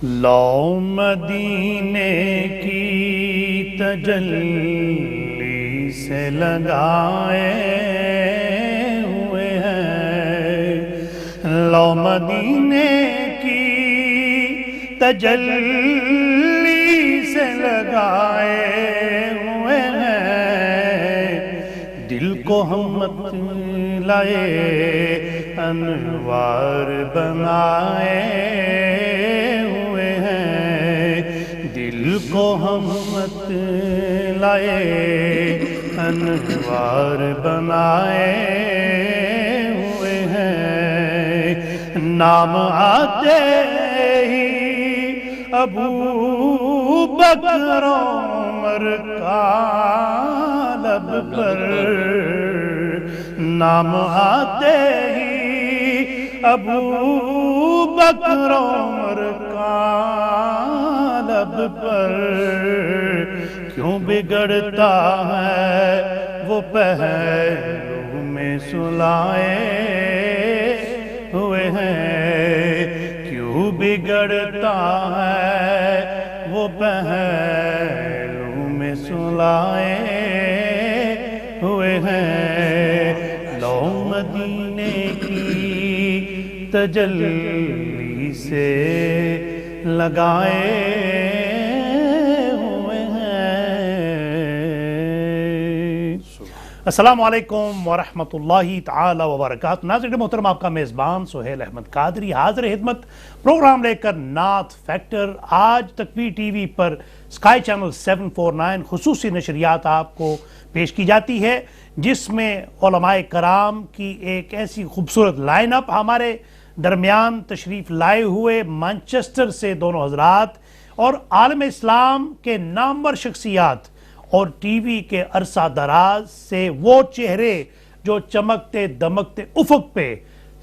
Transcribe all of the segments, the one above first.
لو مدینے کی تجلی سے لگائے ہوئے ہیں، لو مدینے کی تجلی سے لگائے ہوئے ہیں، دل کو ہم مت لائے انوار بنائے ہوئے ہیں، دل کو ہم مت لائے انوار بنائے ہوئے ہیں، نام آتے ہی ابو بکر عمر کا لب پر، نام آتے ہی ابو بکر عمر کا لب پر، کیوں بگڑتا ہے وہ پہلو میں سلائے ہوئے ہیں، کیوں بگڑتا ہے وہ پہلو میں سلائے ہوئے ہیں، لو مدینے کی تجلی سے لگائے ہوئے ہیں۔ السلام علیکم ورحمۃ اللہ تعالی وبرکاتہ۔ ناظرین محترم، آپ کا میزبان سہیل احمد قادری حاضر خدمت پروگرام لے کر نعت فیکٹر۔ آج تکویر ٹی وی پر اسکائی چینل 749 خصوصی نشریات آپ کو پیش کی جاتی ہے، جس میں علماء کرام کی ایک ایسی خوبصورت لائن اپ ہمارے درمیان تشریف لائے ہوئے مانچسٹر سے دونوں حضرات اور عالم اسلام کے نامور شخصیات اور ٹی وی کے عرصہ دراز سے وہ چہرے جو چمکتے دمکتے افق پہ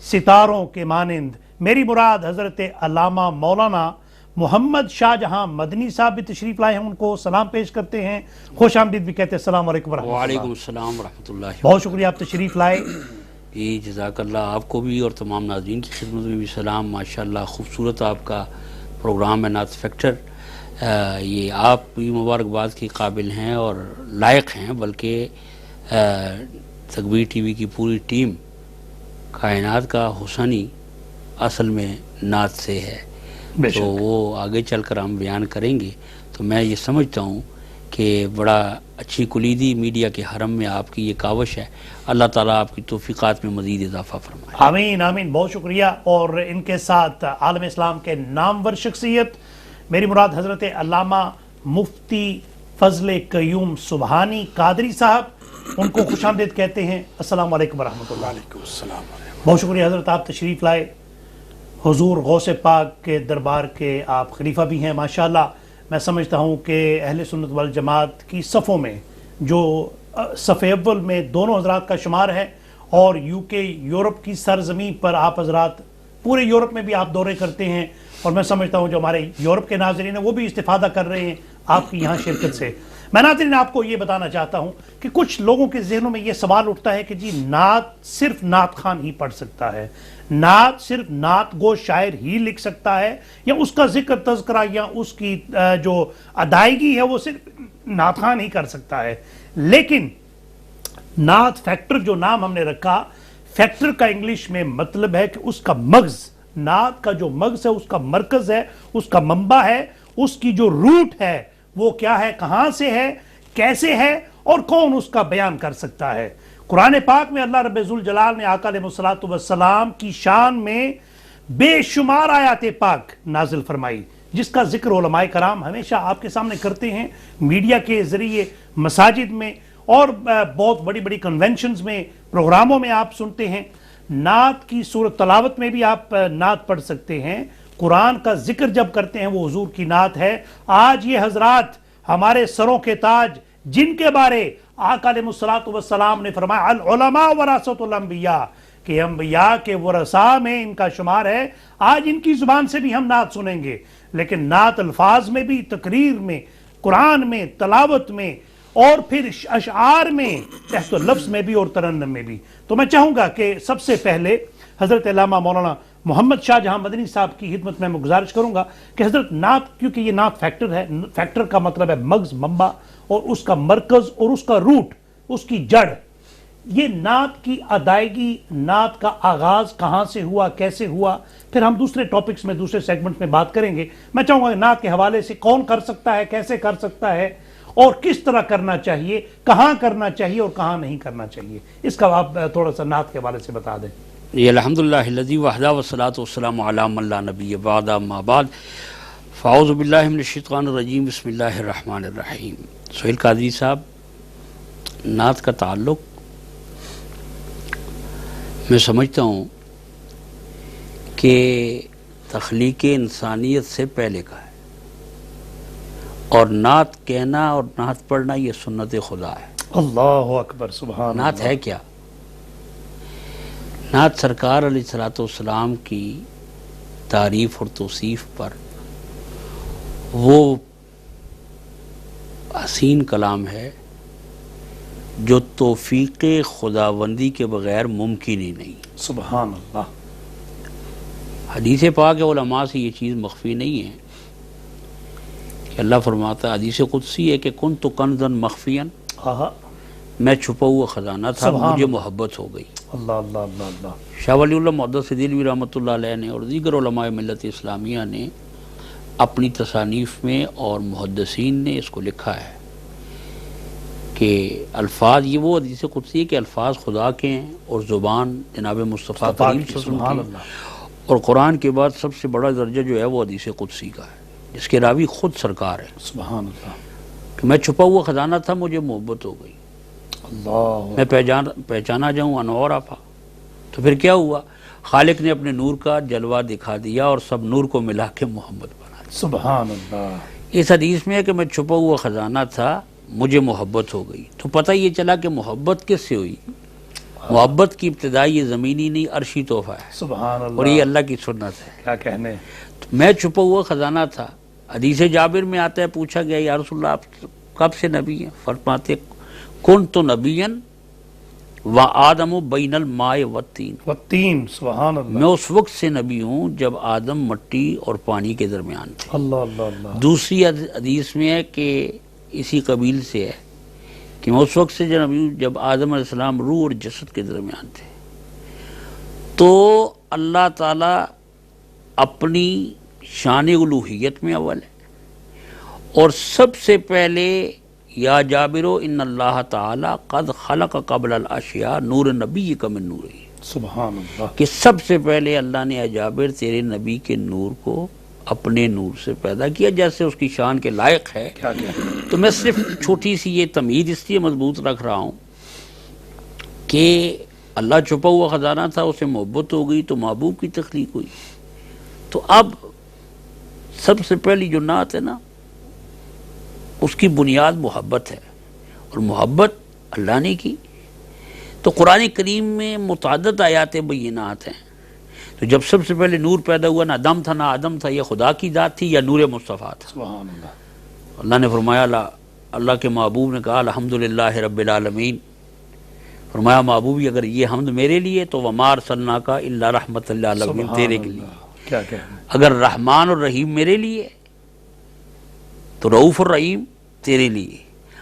ستاروں کے مانند، میری مراد حضرت علامہ مولانا محمد شاہ جہاں مدنی صاحب بھی تشریف لائے ہیں، ان کو سلام پیش کرتے ہیں، خوش آمدید بھی کہتے ہیں۔ السلام علیکم ورحمۃ اللہ۔ وعلیکم السلام ورحمۃ اللہ۔ بہت شکریہ آپ تشریف لائے۔ جی جزاک اللہ، آپ کو بھی اور تمام ناظرین کی خدمت میں بھی سلام۔ ماشاءاللہ خوبصورت آپ کا پروگرام ہے نعت فیکٹر، یہ آپ بھی مبارکباد کے قابل ہیں اور لائق ہیں، بلکہ تکویر ٹی وی کی پوری ٹیم کائنات کا حسنی اصل میں نعت سے ہے، تو وہ آگے چل کر ہم بیان کریں گے۔ تو میں یہ سمجھتا ہوں کہ بڑا اچھی کلیدی میڈیا کے حرم میں آپ کی یہ کاوش ہے، اللہ تعالیٰ آپ کی توفیقات میں مزید اضافہ فرمائے۔ آمین آمین، بہت شکریہ۔ اور ان کے ساتھ عالم اسلام کے نامور شخصیت، میری مراد حضرت علامہ مفتی فضل قیوم سبحانی قادری صاحب، ان کو خوش آمدید کہتے ہیں۔ السلام علیکم ورحمۃ اللہ۔ وعلیکم السلام۔ بہت شکریہ حضرت، آپ تشریف لائے۔ حضور غوث پاک کے دربار کے آپ خلیفہ بھی ہیں ماشاءاللہ۔ میں سمجھتا ہوں کہ اہل سنت والجماعت کی صفوں میں جو صف اول میں دونوں حضرات کا شمار ہے، اور یو کے یورپ کی سرزمین پر آپ حضرات پورے یورپ میں بھی آپ دورے کرتے ہیں، اور میں سمجھتا ہوں جو ہمارے یورپ کے ناظرین ہیں وہ بھی استفادہ کر رہے ہیں آپ کی یہاں شرکت سے۔ میں ناظرین آپ کو یہ بتانا چاہتا ہوں کہ کچھ لوگوں کے ذہنوں میں یہ سوال اٹھتا ہے کہ جی نعت صرف نعت خان ہی پڑھ سکتا ہے، نعت صرف نعت گو شاعر ہی لکھ سکتا ہے، یا اس کا ذکر تذکرہ یا اس کی جو ادائیگی ہے وہ صرف نعت خان ہی کر سکتا ہے۔ لیکن نعت فیکٹر جو نام ہم نے رکھا، فیکٹر کا انگلش میں مطلب ہے کہ اس کا مغز، نعت کا جو مغز ہے، اس کا مرکز ہے، اس کا منبع ہے، اس کی جو روٹ ہے وہ کیا ہے، کہاں سے ہے، کیسے ہے، اور کون اس کا بیان کر سکتا ہے۔ قرآن پاک میں اللہ رب ذوالجلال نے آقا علیہ السلام کی شان میں بے شمار آیات پاک نازل فرمائی، جس کا ذکر علماء کرام ہمیشہ آپ کے سامنے کرتے ہیں، میڈیا کے ذریعے، مساجد میں اور بہت بڑی بڑی کنونشنز میں، پروگراموں میں آپ سنتے ہیں۔ نعت کی صورت تلاوت میں بھی آپ نعت پڑھ سکتے ہیں، قرآن کا ذکر جب کرتے ہیں وہ حضور کی نعت ہے۔ آج یہ حضرات ہمارے سروں کے تاج، جن کے بارے آقا علیہ السلام نے فرمایا العلماء ورثۃ الانبیاء، کہ انبیاء کے ورثاء میں ان کا شمار ہے، آج ان کی زبان سے بھی ہم نعت سنیں گے، لیکن نعت الفاظ میں بھی، تقریر میں، قرآن میں، تلاوت میں، اور پھر اشعار میں، تحت لفظ میں بھی اور ترنم میں بھی۔ تو میں چاہوں گا کہ سب سے پہلے حضرت علامہ مولانا محمد شاہ جہاں مدنی صاحب کی خدمت میں گزارش کروں گا کہ حضرت نعت، کیونکہ یہ نعت فیکٹر ہے، فیکٹر کا مطلب ہے مغز، منبع، اور اس کا مرکز اور اس کا روٹ، اس کی جڑ، یہ نعت کی ادائیگی، نعت کا آغاز کہاں سے ہوا، کیسے ہوا، پھر ہم دوسرے ٹاپکس میں، دوسرے سیگمنٹ میں بات کریں گے۔ میں چاہوں گا کہ نعت کے حوالے سے کون کر سکتا ہے، کیسے کر سکتا ہے، اور کس طرح کرنا چاہیے، کہاں کرنا چاہیے اور کہاں نہیں کرنا چاہیے، اس کا آپ تھوڑا سا نعت کے حوالے سے بتا دیں۔ یہ الحمدللہ الذی وحدہ والصلاۃ والسلام علی من لا نبی بعد، اما بعد، فاعوذ باللہ من الشیطان الرجیم، بسم اللہ الرحمن الرحیم۔ سہیل قادری صاحب، نعت کا تعلق میں سمجھتا ہوں کہ تخلیق انسانیت سے پہلے کا ہے، اور نعت کہنا اور نعت پڑھنا یہ سنت خدا ہے۔ اللہ اکبر، سبحان اللہ۔ نعت ہے کیا؟ نعت سرکار علیہ الصلوۃ والسلام کی تعریف اور توصیف پر وہ حسین کلام ہے جو توفیق خداوندی کے بغیر ممکن ہی نہیں۔ سبحان اللہ۔ حدیث پاک علماء سے یہ چیز مخفی نہیں ہے کہ اللہ فرماتا ہے، حدیث قدسی ہے کہ کنت کنزا مخفیا، میں چھپا ہوا خزانہ تھا، مجھے محبت ہو گئی۔ اللہ اللہ اللہ اللہ۔ شاہ ولی اللہ محدث دہلوی رحمۃ اللہ علیہ نے اور دیگر علماء ملت اسلامیہ نے اپنی تصانیف میں اور محدثین نے اس کو لکھا ہے کہ الفاظ، یہ وہ حدیث قدسی ہے کہ الفاظ خدا کے ہیں اور زبان جناب مصطفیٰ کریم صلی اللہ علیہ وسلم کی، اور قرآن کے بعد سب سے بڑا درجہ جو ہے وہ حدیث قدسی کا ہے، جس کے راوی خود سرکار ہے۔ سبحان اللہ۔ کہ میں چھپا ہوا خزانہ تھا، مجھے محبت ہو گئی، اللہ، میں پہچانا جاؤں انوار آفا۔ تو پھر کیا ہوا؟ خالق نے اپنے نور کا جلوہ دکھا دیا اور سب نور کو ملا کے محمد بنا دیا۔ سبحان اللہ۔ اس حدیث میں ہے کہ میں چھپا ہوا خزانہ تھا، مجھے محبت ہو گئی۔ تو پتہ یہ چلا کہ محبت کس سے ہوئی؟ محبت کی ابتدا یہ زمینی نہیں، عرشی تحفہ ہے، سبحان اللہ، اور یہ اللہ کی سنت ہے۔ کیا کہنے۔ تو میں چھپا ہوا خزانہ تھا۔ حدیث جابر میں آتا ہے، پوچھا گیا یا رسول اللہ آپ کب سے نبی ہیں؟ فرماتے کنت نبیا وآدم بین الماء والطین، والتین، سبحان اللہ۔ میں اس وقت سے نبی ہوں جب آدم مٹی اور پانی کے درمیان تھے۔ اللہ اللہ اللہ۔ دوسری حدیث میں ہے کہ اسی قبیل سے ہے کہ میں اس وقت سے جو نبی ہوں جب آدم علیہ السلام روح اور جسد کے درمیان تھے۔ تو اللہ تعالی اپنی شان الوہیت میں اول ہے، اور سب سے پہلے یا جابرو ان اللہ تعالی قد خلق قبل الاشیاء نور نبی کا من نوری، سبحان اللہ، کہ سب سے پہلے اللہ نے اے جابر تیرے نبی کے نور کو اپنے نور سے پیدا کیا، جیسے اس کی شان کے لائق ہے۔ کیا کہنے۔ تو میں صرف چھوٹی سی یہ تمہید اس لیے مضبوط رکھ رہا ہوں کہ اللہ چھپا ہوا خزانہ تھا، اسے محبت ہو گئی تو محبوب کی تخلیق ہوئی۔ تو اب سب سے پہلی جو نعت ہے نا، اس کی بنیاد محبت ہے، اور محبت اللہ نے کی۔ تو قرآن کریم میں متعدد آیات بینات ہیں۔ تو جب سب سے پہلے نور پیدا ہوا، نہ دم تھا نہ آدم تھا، یہ خدا کی ذات تھی یا نور مصطفیٰ تھا؟ سبحان اللہ۔ اللہ نے فرمایا، اللہ کے محبوب نے کہا الحمدللہ رب العالمین، فرمایا محبوبی اگر یہ حمد میرے لیے تو وما ارسلناک الا رحمۃ للعالمین، تیرے کے لیے۔ کیا کہنے۔ اگر رحمان اور رحیم میرے لیے تو رؤوف الرحیم تیرے لیے،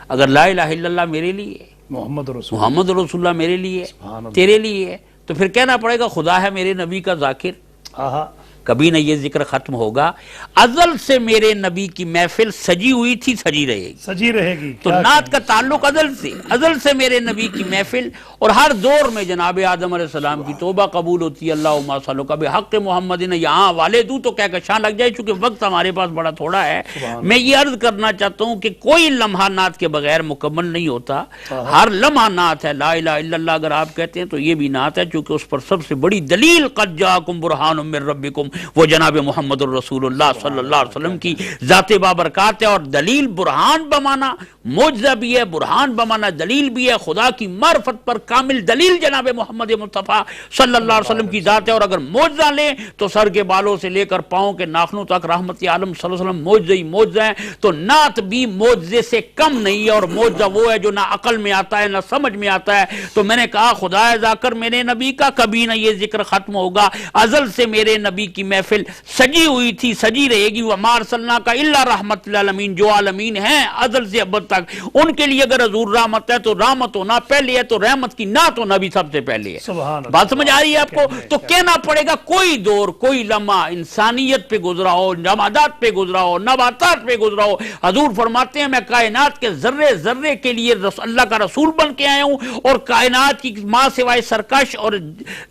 اگر لا الہ الا اللہ میرے لیے، محمد رسول محمد رسول اللہ میرے لیے، سبحان اللہ۔ تیرے لیے، تو پھر کہنا پڑے گا خدا ہے میرے نبی کا ذاکر، آہا، کبھی نہ یہ ذکر ختم ہوگا۔ ازل سے میرے نبی کی محفل سجی ہوئی تھی، سجی رہے گی۔ سجی رہے گی۔ تو نعت کا تعلق ازل سے میرے نبی کی محفل، اور ہر دور میں جناب آدم علیہ السلام کی توبہ قبول ہوتی ہے۔ اللہم صل بحق محمد، یہاں حوالے دوں تو کہکشاں لگ جائے، چونکہ وقت ہمارے پاس بڑا تھوڑا ہے۔ میں یہ عرض کرنا چاہتا ہوں کہ کوئی لمحہ نعت کے بغیر مکمل نہیں ہوتا، ہر لمحہ نعت ہے۔ لا الہ الا اللہ اگر آپ کہتے ہیں تو یہ بھی نعت ہے، چونکہ اس پر سب سے بڑی دلیل قد جاءکم برہان من ربکم، وہ جناب محمد الرسول اللہ صلی اللہ علیہ وسلم کی ذات بابرکات ہے، اور دلیل برہان بمانا معجزہ بھی ہے، برہان بمانا دلیل بھی ہے، خدا کی معرفت پر کامل دلیل جناب محمد مصطفیٰ صلی اللہ علیہ وسلم کی ذات ہے۔ اور اگر معجزہ لیں تو سر کے بالوں سے لے کر پاؤں کے ناخنوں تک رحمت عالم صلی اللہ علیہ وسلم معجزہ ہی معجزہ ہیں، تو نعت بھی معجزے سے کم نہیں ہے، اور معجزہ وہ ہے جو نہ عقل میں آتا ہے نہ سمجھ میں آتا ہے۔ تو میں نے کہا خدا ذاکر میرے نبی کا کبھی نہ یہ ذکر ختم ہوگا، ازل سے میرے نبی کی محفل سجی ہوئی تھی، سجی رہے گی، وما ارسلناک الا رحمت للعالمین، جو عالمین ہیں ازل سے ابد تک ان کے لیے اگر حضور رحمت ہے تو رحمت ہونا پہلے ہے، تو رحمت کی نعت ہونا بھی سب سے پہلے ہے۔ بات سمجھ آ رہی ہے آپ کو؟ تو کہنا پڑے گا کوئی دور کوئی لمحہ انسانیت پہ گزرا ہو، جمادات پہ گزرا ہو، نباتات پہ گزرا ہو، حضور فرماتے ہیں میں کائنات کے ذرے ذرے کے لیے اللہ کا رسول بن کے آیا ہوں، اور کائنات کی ماں سوائے سرکش اور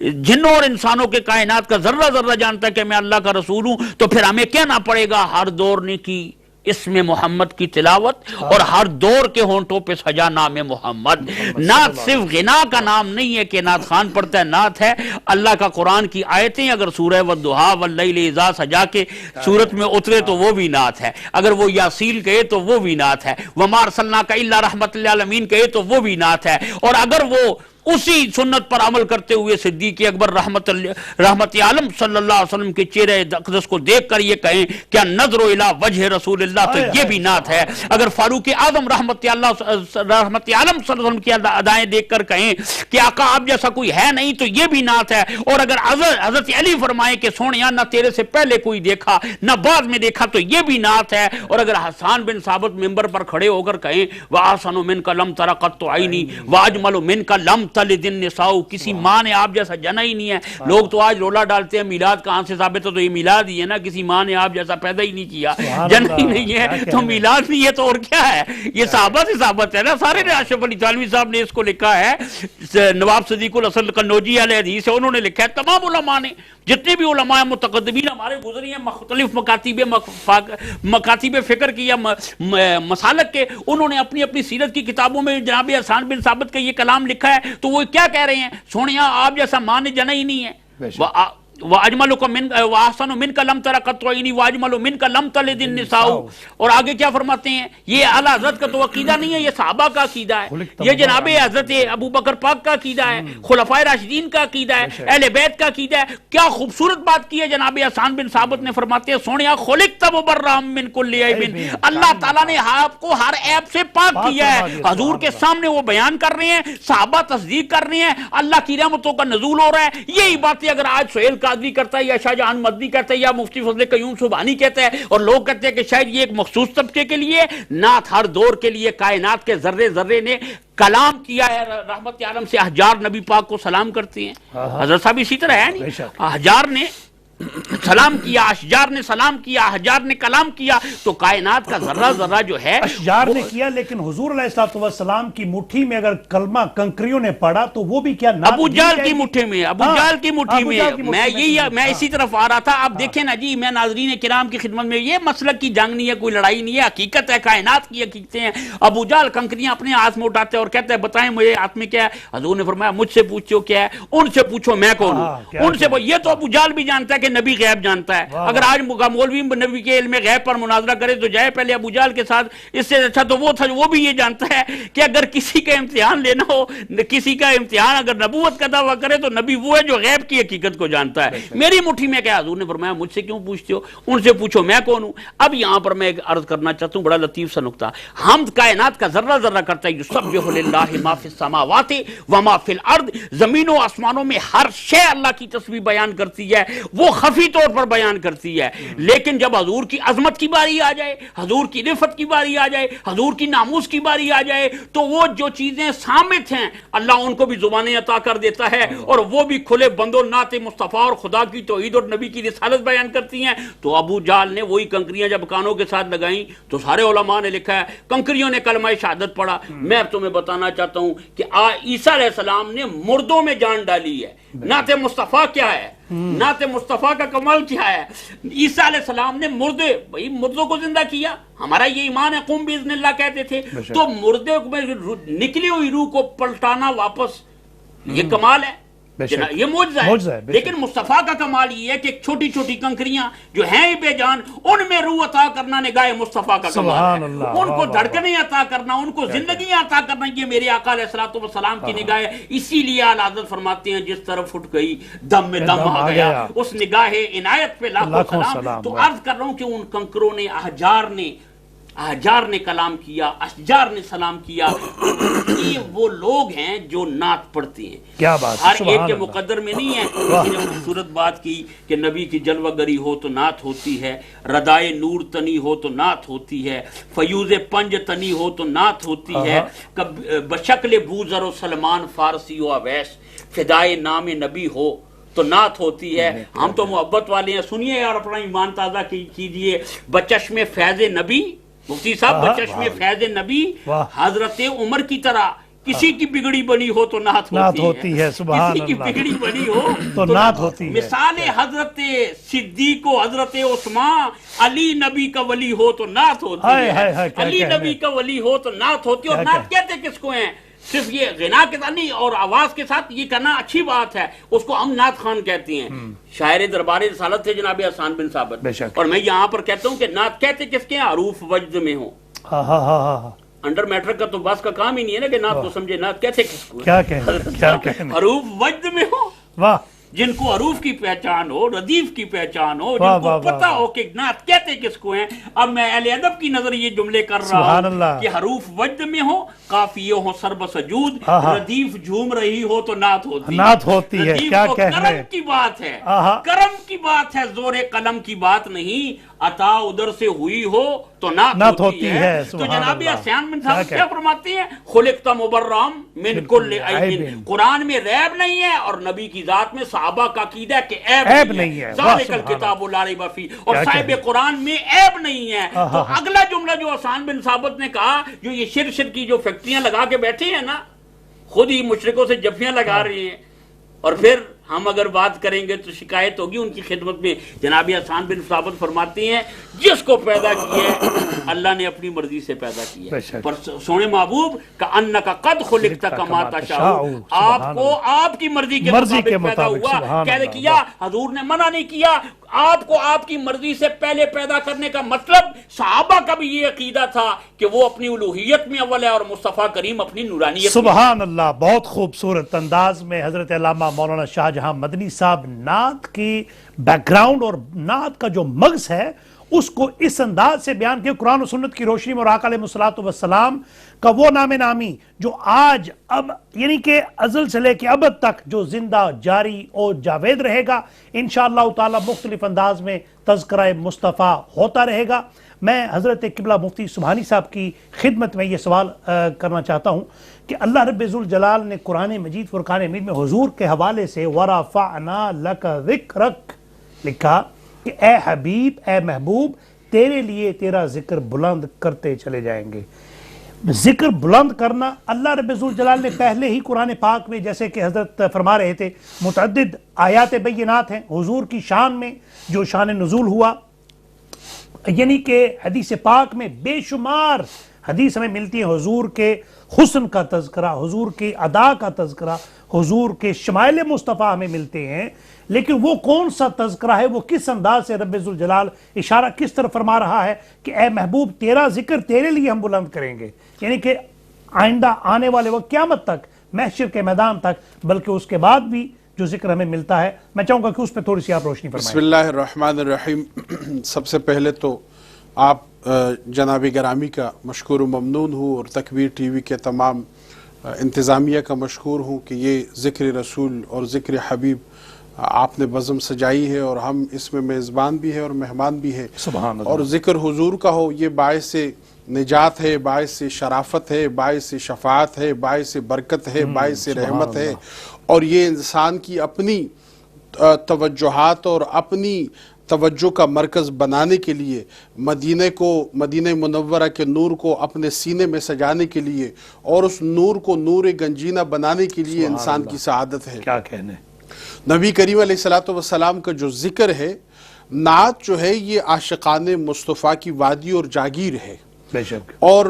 جنوں اور انسانوں کے کائنات کا ذرہ ذرہ جانتا ہے کہ میں اللہ کا رسول ہوں۔ تو پھر ہمیں کہنا پڑے گا ہر دور نے کی اسم محمد کی تلاوت، اور ہر دور کے ہونٹوں پہ سجا نام محمد۔ نعت صرف غنا کا نام نہیں ہے کہ نعت خان پڑھتا ہے، نعت ہے اللہ کا قرآن کی آیتیں، اگر سورہ والضحیٰ واللیل اذا سجا کے سورت میں اترے تو وہ بھی نعت ہے، اگر وہ یاسین کہے تو وہ بھی نعت ہے، وما ارسلناک الا رحمت للعالمین کہے تو وہ بھی نعت ہے، اور اگر وہ اسی سنت پر عمل کرتے ہوئے صدیق اکبر رحمت عالم صلی اللہ علیہ وسلم کے چہرے اقدس کو دیکھ کر یہ کہیں کیا نظر الی وجہ رسول اللہ، تو یہ بھی نعت ہے۔ اگر فاروق اعظم رحمت عالم صلی اللہ علیہ وسلم کی ادائیں دیکھ کر کہیں کہ آقا آپ جیسا کوئی ہے نہیں، تو یہ بھی نعت ہے۔ اور اگر حضرت علی فرمائے کہ سونیا نہ تیرے سے پہلے کوئی دیکھا نہ بعد میں دیکھا، تو یہ بھی نعت ہے۔ اور اگر حسان بن ثابت ممبر پر کھڑے ہو کر کہیں وَأَحْسَنُ مِنْكَ لَمْ تَرَ قَطُّ عَيْنِي وَأَجْمَلُ مِنْكَ لَمْ تلد النساء، کسی ماں نے آپ جیسا جنا ہی نہیں ہے۔ لوگ تو آج رولا ڈالتے ہیں میلاد کہاں سے ثابت ہے، تو یہ میلاد ہی ہے نا، کسی ماں نے آپ جیسا پیدا ہی نہیں کیا، جنا ہی نہیں ہے، تو میلاد نہیں ہے تو اور کیا ہے؟ یہ صحابہ سے ثابت ہے نا۔ سارے نے اشرف علی تھانوی صاحب نے اس کو لکھا ہے، نواب صدیق الحسن قنوجی علیہ حدیث ہے، انہوں نے لکھا ہے، تمام علماء نے جتنے بھی علماء متقدمین ہمارے گزری ہیں مختلف مکاتیب فکر کی یا مسالک کے، انہوں نے اپنی اپنی سیرت کی کتابوں میں جناب حسان بن ثابت کا یہ کلام لکھا ہے، تو وہ کیا کہہ رہے ہیں؟ سونیا آپ جیسا ماں نے جنا ہی نہیں ہے۔ وَأَجْمَلُكَ مِنْكَ وَأَحْسَنُ مِنْكَ لَمْ تَرَ قَطُّ عَيْنِي وَأَجْمَلُ مِنْكَ لَمْ تَلِدِ النِّسَاءُ۔ اور آگے کیا فرماتے ہیں؟ یہ اعلیٰ حضرت کا تو عقیدہ نہیں ہے، یہ صحابہ کا عقیدہ ہے، یہ جناب حضرت ابو بکر پاک کا عقیدہ ہے، خلفائے راشدین کا عقیدہ ہے، اہل بیت کا عقیدہ ہے۔ کیا خوبصورت بات کی ہے جناب حسان بن ثابت نے، فرماتے ہیں سونیا خلقت مبرأ من کل عیب، اللہ تعالیٰ نے آپ کو ہر عیب سے پاک کیا ہے۔ حضور کے سامنے وہ بیان کر رہے ہیں، صحابہ تصدیق کر رہے ہیں، اللہ کی رحمتوں کا نزول ہو رہا ہے۔ یہی باتیں اگر آج سہیل قادری کرتا ہے یا شاہ جہان مدنی کہتا ہے یا مفتی فضل قیوم سبحانی کہتا ہے، اور لوگ کہتے ہیں کہ شاید یہ ایک مخصوص طبقے کے لیے، نعت ہر دور کے لیے، کائنات کے ذرے ذرے نے کلام کیا ہے۔ رحمت عالم سے احجار نبی پاک کو سلام کرتے ہیں، حضرت صاحب اسی طرح ہے نہیں، احجار نے سلام کیا، اشجار نے سلام کیا، احجار نے کلام کیا، تو کائنات کا ذرہ ذرہ جو ہے اشجار نے کیا، لیکن حضور علیہ السلام کی مٹھی میں اگر کلمہ کنکریوں نے پڑھا تو وہ بھی کیا ابو جہل کی مٹھی میں، ابو جہل کی مٹھی میں، میں اسی طرف آ رہا تھا۔ آپ دیکھیں نا جی، میں ناظرین کرام کی خدمت میں، یہ مسلک کی جنگ نہیں ہے، کوئی لڑائی نہیں ہے، حقیقت ہے، کائنات کی حقیقتیں ہیں۔ ابو جہل کنکریاں اپنے ہاتھ میں اٹھاتے اور کہتے ہیں بتائیں مجھے ہاتھ میں کیا ہے؟ حضور نے فرمایا مجھ سے پوچھو کیا ہے، ان سے پوچھو میں کون ہوں، ان سے یہ تو ابو جہل بھی جانتا ہے کہ نبی غیب جانتا ہے۔ اگر آج مولوی نبی کے علم غیب پر مناظرہ کرے تو جائے پہلے ابو جہل کے ساتھ، اس سے اچھا تو وہ تھا، وہ بھی یہ جانتا ہے کہ اگر کسی کا امتحان لینا ہو، کسی کا امتحان اگر نبوت کا دعویٰ کرے تو نبی وہ ہے جو غیب کی حقیقت کو جانتا ہے۔ میری مٹھی میں کیا؟ حضور نے فرمایا مجھ سے کیوں پوچھتے ہو، ان سے پوچھو میں کون ہوں۔ اب یہاں پر میں ایک عرض کرنا چاہتا ہوں، بڑا لطیف سا نقطہ، حمد کائنات کا ذرہ ذرہ کرتا ہے، یسبح للہ ما فی السماوات وما فی الارض، زمین و آسمانوں میں ہر شے اللہ کی تسبیح بیان کرتی ہے، وہ خفی طور پر بیان کرتی ہے، لیکن جب حضور کی عظمت کی باری آ جائے، حضور کی رفت کی باری آ جائے، حضور کی ناموس کی باری آ جائے، تو وہ جو چیزیں صامت ہیں اللہ ان کو بھی زبانیں عطا کر دیتا ہے، اور وہ بھی کھلے بندوں نعت مصطفیٰ اور خدا کی توحید اور نبی کی رسالت بیان کرتی ہیں۔ تو ابو جہل نے وہی کنکریاں جب کانوں کے ساتھ لگائیں تو سارے علماء نے لکھا ہے کنکریوں نے کلمہ شہادت پڑھا۔ میں اب تمہیں بتانا چاہتا ہوں کہ عیسیٰ علیہ السلام نے مردوں میں جان ڈالی ہے۔ نعت مصطفیٰ کیا ہے؟ نعت مصطفیٰ کا کمال کیا ہے؟ عیسیٰ علیہ السلام نے مردوں کو زندہ کیا، ہمارا یہ ایمان ہے، قم باذن اللہ کہتے تھے، تو مردے میں نکلی ہوئی روح کو پلٹانا واپس، یہ کمال ہے۔ یہ معجزہ ہے. لیکن مصطفیٰ کا کمال یہ ہے کہ چھوٹی چھوٹی کنکریاں جو ہیں بے جان ان میں روح عطا کرنا نگاہ مصطفیٰ کا کمال ہے. ان کو دھڑکنیں عطا کرنا، ان کو زندگیاں عطا کرنا، یہ میرے آقا علیہ الصلوۃ والسلام کی نگاہ ہے. اسی لیے اعلیٰ حضرت فرماتے ہیں جس طرف اٹھ گئی دم میں دم آ گیا، اس نگاہ عنایت پہ لاکھوں سلام. تو عرض کر رہا ہوں کہ ان کنکروں نے احجار نے کلام کیا، اشجار نے سلام کیا. یہ وہ لوگ ہیں جو نعت پڑھتے ہیں. کیا بات، ہر ایک کے مقدر میں نہیں ہے. کسی نے خوبصورت بات کی کہ نبی کی جلوہ گری ہو تو نعت ہوتی ہے، ردائے نور تنی ہو تو نعت ہوتی ہے، فیوز پنج تنی ہو تو نعت ہوتی ہے، بشکل بوذر و سلمان فارسی و اویس فدائے نام نبی ہو تو نعت ہوتی ہے. ہم تو محبت والے ہیں، سنیے اور اپنا ایمان تازہ کیجئے. بچشم فیض نبی، مفتی صاحب، بچشم فیض نبی حضرت عمر کی طرح کسی کی بگڑی بنی ہو تو نعت ہوتی ہے. کسی کی بگڑی بنی ہو تو نعت ہوتی ہے. مثال حضرت صدیق و حضرت عثمان، علی نبی کا ولی ہو تو نعت ہوتی ہے. علی نبی کا ولی ہو تو نعت ہوتی ہے. اور نعت کہتے کس کو ہیں؟ صرف یہ غنا کے ساتھ نہیں اور آواز کے ساتھ یہ کرنا اچھی بات ہے، اس کو ہم نعت خان کہتے ہیں. شاعر دربار رسالت تھے جناب حسان بن ثابت، اور میں یہاں پر کہتا ہوں کہ نعت کہتے کس کے ہیں؟ حروف وجد میں ہوں. انڈر میٹرک کا تو بس کا کام ہی نہیں ہے نا کہ نعت کو سمجھے. نعت کہتے کس کو؟ حروف وجد میں ہوں، جن کو حروف کی پہچان ہو، ردیف کی پہچان ہو، جن کو پتہ ہو کہ نعت کہتے کس کو ہیں. اب میں اہل ادب کی نظر یہ جملے کر رہا ہوں کہ حروف وجد میں ہو، قافیے ہو سرب سجود، ردیف جھوم رہی ہو تو نعت ہوتی ہے. کیا کرم کی بات ہے، کرم کی بات ہے، زور قلم کی بات نہیں. عطا ادھر سے ہوئی ہو تو نعت ہوتی ہے. تو جناب حسان بن ثابت کیا فرماتے ہیں؟ خلقت مبرم من کل عیب. قرآن میں ریب نہیں ہے اور نبی کی ذات میں صحابہ کا عقیدہ کہ عیب نہیں ہے. ذالک الکتاب لا ریب فیہ. اور صاحب قرآن میں عیب نہیں ہے. تو اگلا جملہ جو حسان بن ثابت نے کہا، جو یہ شرک کی جو فیکٹریاں لگا کے بیٹھے ہیں نا، خود ہی مشرکوں سے جفیاں لگا رہے ہیں، اور پھر ہم اگر بات کریں گے تو شکایت ہوگی ان کی خدمت میں. جناب حسان بن ثابت فرماتے ہیں جس کو پیدا کیا ہے اللہ نے اپنی مرضی سے پیدا کیا. پر سونے محبوب کا انک قد خلقت کما تشاء، آپ کو آپ کی مرضی کے مطابق پیدا ہوا. کہہ کیا حضور نے منع نہیں کیا. آپ کو آپ کی مرضی سے پہلے پیدا کرنے کا مطلب صحابہ کا بھی یہ عقیدہ تھا کہ وہ اپنی الوہیت میں اول ہے اور مصطفیٰ کریم اپنی نورانیت. سبحان اللہ. بہت خوبصورت انداز میں حضرت علامہ مولانا شاہ جہاں مدنی صاحب نعت کی بیک گراؤنڈ اور نعت کا جو مغز ہے اس کو اس انداز سے بیان کیا. قرآن و سنت کی روشنی میں اور آقا علیہ الصلوۃ والسلام کا وہ نام نامی جو آج اب یعنی کہ ازل سے لے کے ابد تک جو زندہ جاری اور جاوید رہے گا. انشاءاللہ تعالی مختلف انداز میں تذکرہ مصطفیٰ ہوتا رہے گا. میں حضرت قبلہ مفتی سبحانی صاحب کی خدمت میں یہ سوال کرنا چاہتا ہوں کہ اللہ رب ذوالجلال نے قرآن مجید فرقان حمید میں حضور کے حوالے سے وَرَفَعْنَا لَكَ ذِكْرَكَ لکھا کہ اے حبیب، اے محبوب، تیرے لیے تیرا ذکر بلند کرتے چلے جائیں گے. ذکر بلند کرنا اللہ رب ذوالجلال نے پہلے ہی قرآن پاک میں، جیسے کہ حضرت فرما رہے تھے، متعدد آیات بینات ہیں حضور کی شان میں. جو شان نزول ہوا یعنی کہ حدیث پاک میں بے شمار حدیث ہمیں ملتی ہے حضور کے حسن کا تذکرہ، حضور کی ادا کا تذکرہ، حضور کے شمائل مصطفیٰ ہمیں ملتے ہیں. لیکن وہ کون سا تذکرہ ہے، وہ کس انداز سے رب ذوالجلال اشارہ کس طرح فرما رہا ہے کہ اے محبوب تیرا ذکر تیرے لیے ہم بلند کریں گے. یعنی کہ آئندہ آنے والے وقت قیامت تک، محشر کے میدان تک، بلکہ اس کے بعد بھی جو ذکر ہمیں ملتا ہے. میں چاہوں گا کہ اس پہ تھوڑی سی آپ روشنی فرمائیں. بسم اللہ الرحمن الرحیم. سب سے پہلے تو آپ جناب گرامی کا مشکور و ممنون ہوں اور تکبیر ٹی وی کے تمام انتظامیہ کا مشکور ہوں کہ یہ ذکر رسول اور ذکر حبیب آپ نے بزم سجائی ہے اور ہم اس میں میزبان بھی ہیں اور مہمان بھی ہیں. سبحان اللہ. اور ذکر حضور کا ہو یہ باعث نجات ہے، باعث شرافت ہے، باعث شفاعت ہے، باعث برکت ہے، باعث رحمت ہے. اور یہ انسان کی اپنی توجہات اور اپنی توجہ کا مرکز بنانے کے لیے، مدینہ منورہ کے نور کو اپنے سینے میں سجانے کے لیے اور اس نور کو نور گنجینہ بنانے کے لیے انسان کی سعادت ہے. کیا کہنے. نبی کریم علیہ الصلوۃ کا جو ذکر ہے، نعت جو ہے، یہ عاشقان مصطفیٰ کی وادی اور جاگیر ہے. بے شک. اور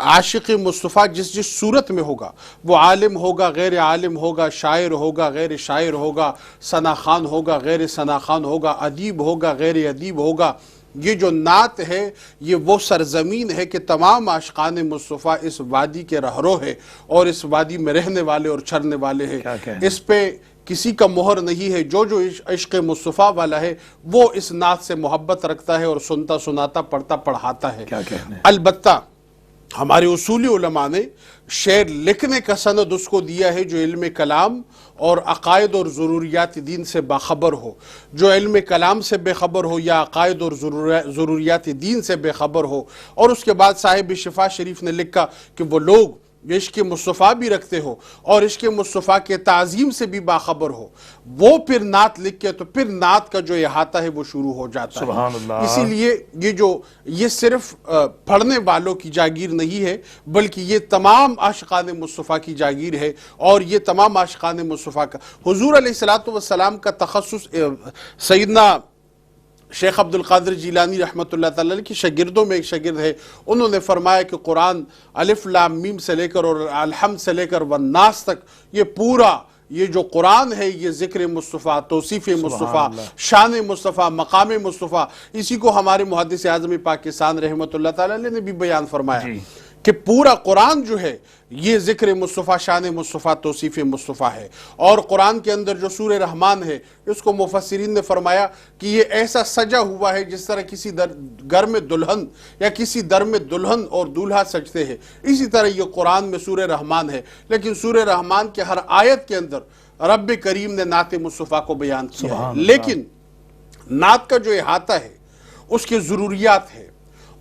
عاشق مصطفیٰ جس جس صورت میں ہوگا، وہ عالم ہوگا، غیر عالم ہوگا، شاعر ہوگا، غیر شاعر ہوگا، ثنا خوان ہوگا، غیر ثنا خوان ہوگا، ادیب ہوگا، غیر ادیب ہوگا، یہ جو نعت ہے یہ وہ سرزمین ہے کہ تمام عاشقان مصطفیٰ اس وادی کے رہرو ہے اور اس وادی میں رہنے والے اور چرنے والے ہیں۔ اس پہ کسی کا مہر نہیں ہے۔ جو عشق مصطفیٰ والا ہے وہ اس نعت سے محبت رکھتا ہے اور سنتا سناتا پڑھتا پڑھاتا ہے۔ البتہ ہمارے اصولی علماء نے شعر لکھنے کا سند اس کو دیا ہے جو علم کلام اور عقائد اور ضروریات دین سے باخبر ہو۔ جو علم کلام سے بے خبر ہو یا عقائد اور ضروریات دین سے بے خبر ہو، اور اس کے بعد صاحب شفا شریف نے لکھا کہ وہ لوگ عشق مصطفیٰ بھی رکھتے ہو اور عشق مصطفیٰ کے تعظیم سے بھی باخبر ہو، وہ پھر نعت لکھ کے تو پھر نعت کا جو احاطہ ہے وہ شروع ہو جاتا ہے۔ سبحان اللہ۔ اسی لیے یہ صرف پڑھنے والوں کی جاگیر نہیں ہے بلکہ یہ تمام عاشقان مصطفیٰ کی جاگیر ہے، اور یہ تمام عاشقان مصطفیٰ کا۔ حضور علیہ السلام کا تخصص سیدنا شیخ عبد القادر جیلانی رحمۃ اللہ تعالیٰ کی شاگردوں میں ایک شاگرد ہے، انہوں نے فرمایا کہ قرآن الف لام میم سے لے کر اور الحمد سے لے کر والناس تک یہ پورا یہ جو قرآن ہے یہ ذکر مصطفیٰ، توصیف مصطفیٰ، شان مصطفیٰ، مقام مصطفیٰ، اسی کو ہمارے محدث اعظم پاکستان رحمۃ اللہ تعالیٰ نے بھی بیان فرمایا کہ پورا قرآن جو ہے یہ ذکر مصطفیٰ، شان مصطفیٰ، توصیف مصطفیٰ ہے۔ اور قرآن کے اندر جو سورہ رحمان ہے اس کو مفسرین نے فرمایا کہ یہ ایسا سجا ہوا ہے جس طرح کسی گھر میں دلہن یا کسی در میں دلہن اور دولہا سجتے ہیں، اسی طرح یہ قرآن میں سورہ رحمان ہے۔ لیکن سورہ رحمان کے ہر آیت کے اندر رب کریم نے نعت مصطفیٰ کو بیان کیا ہے، لیکن نعت کا جو احاطہ ہے اس کے ضروریات ہے،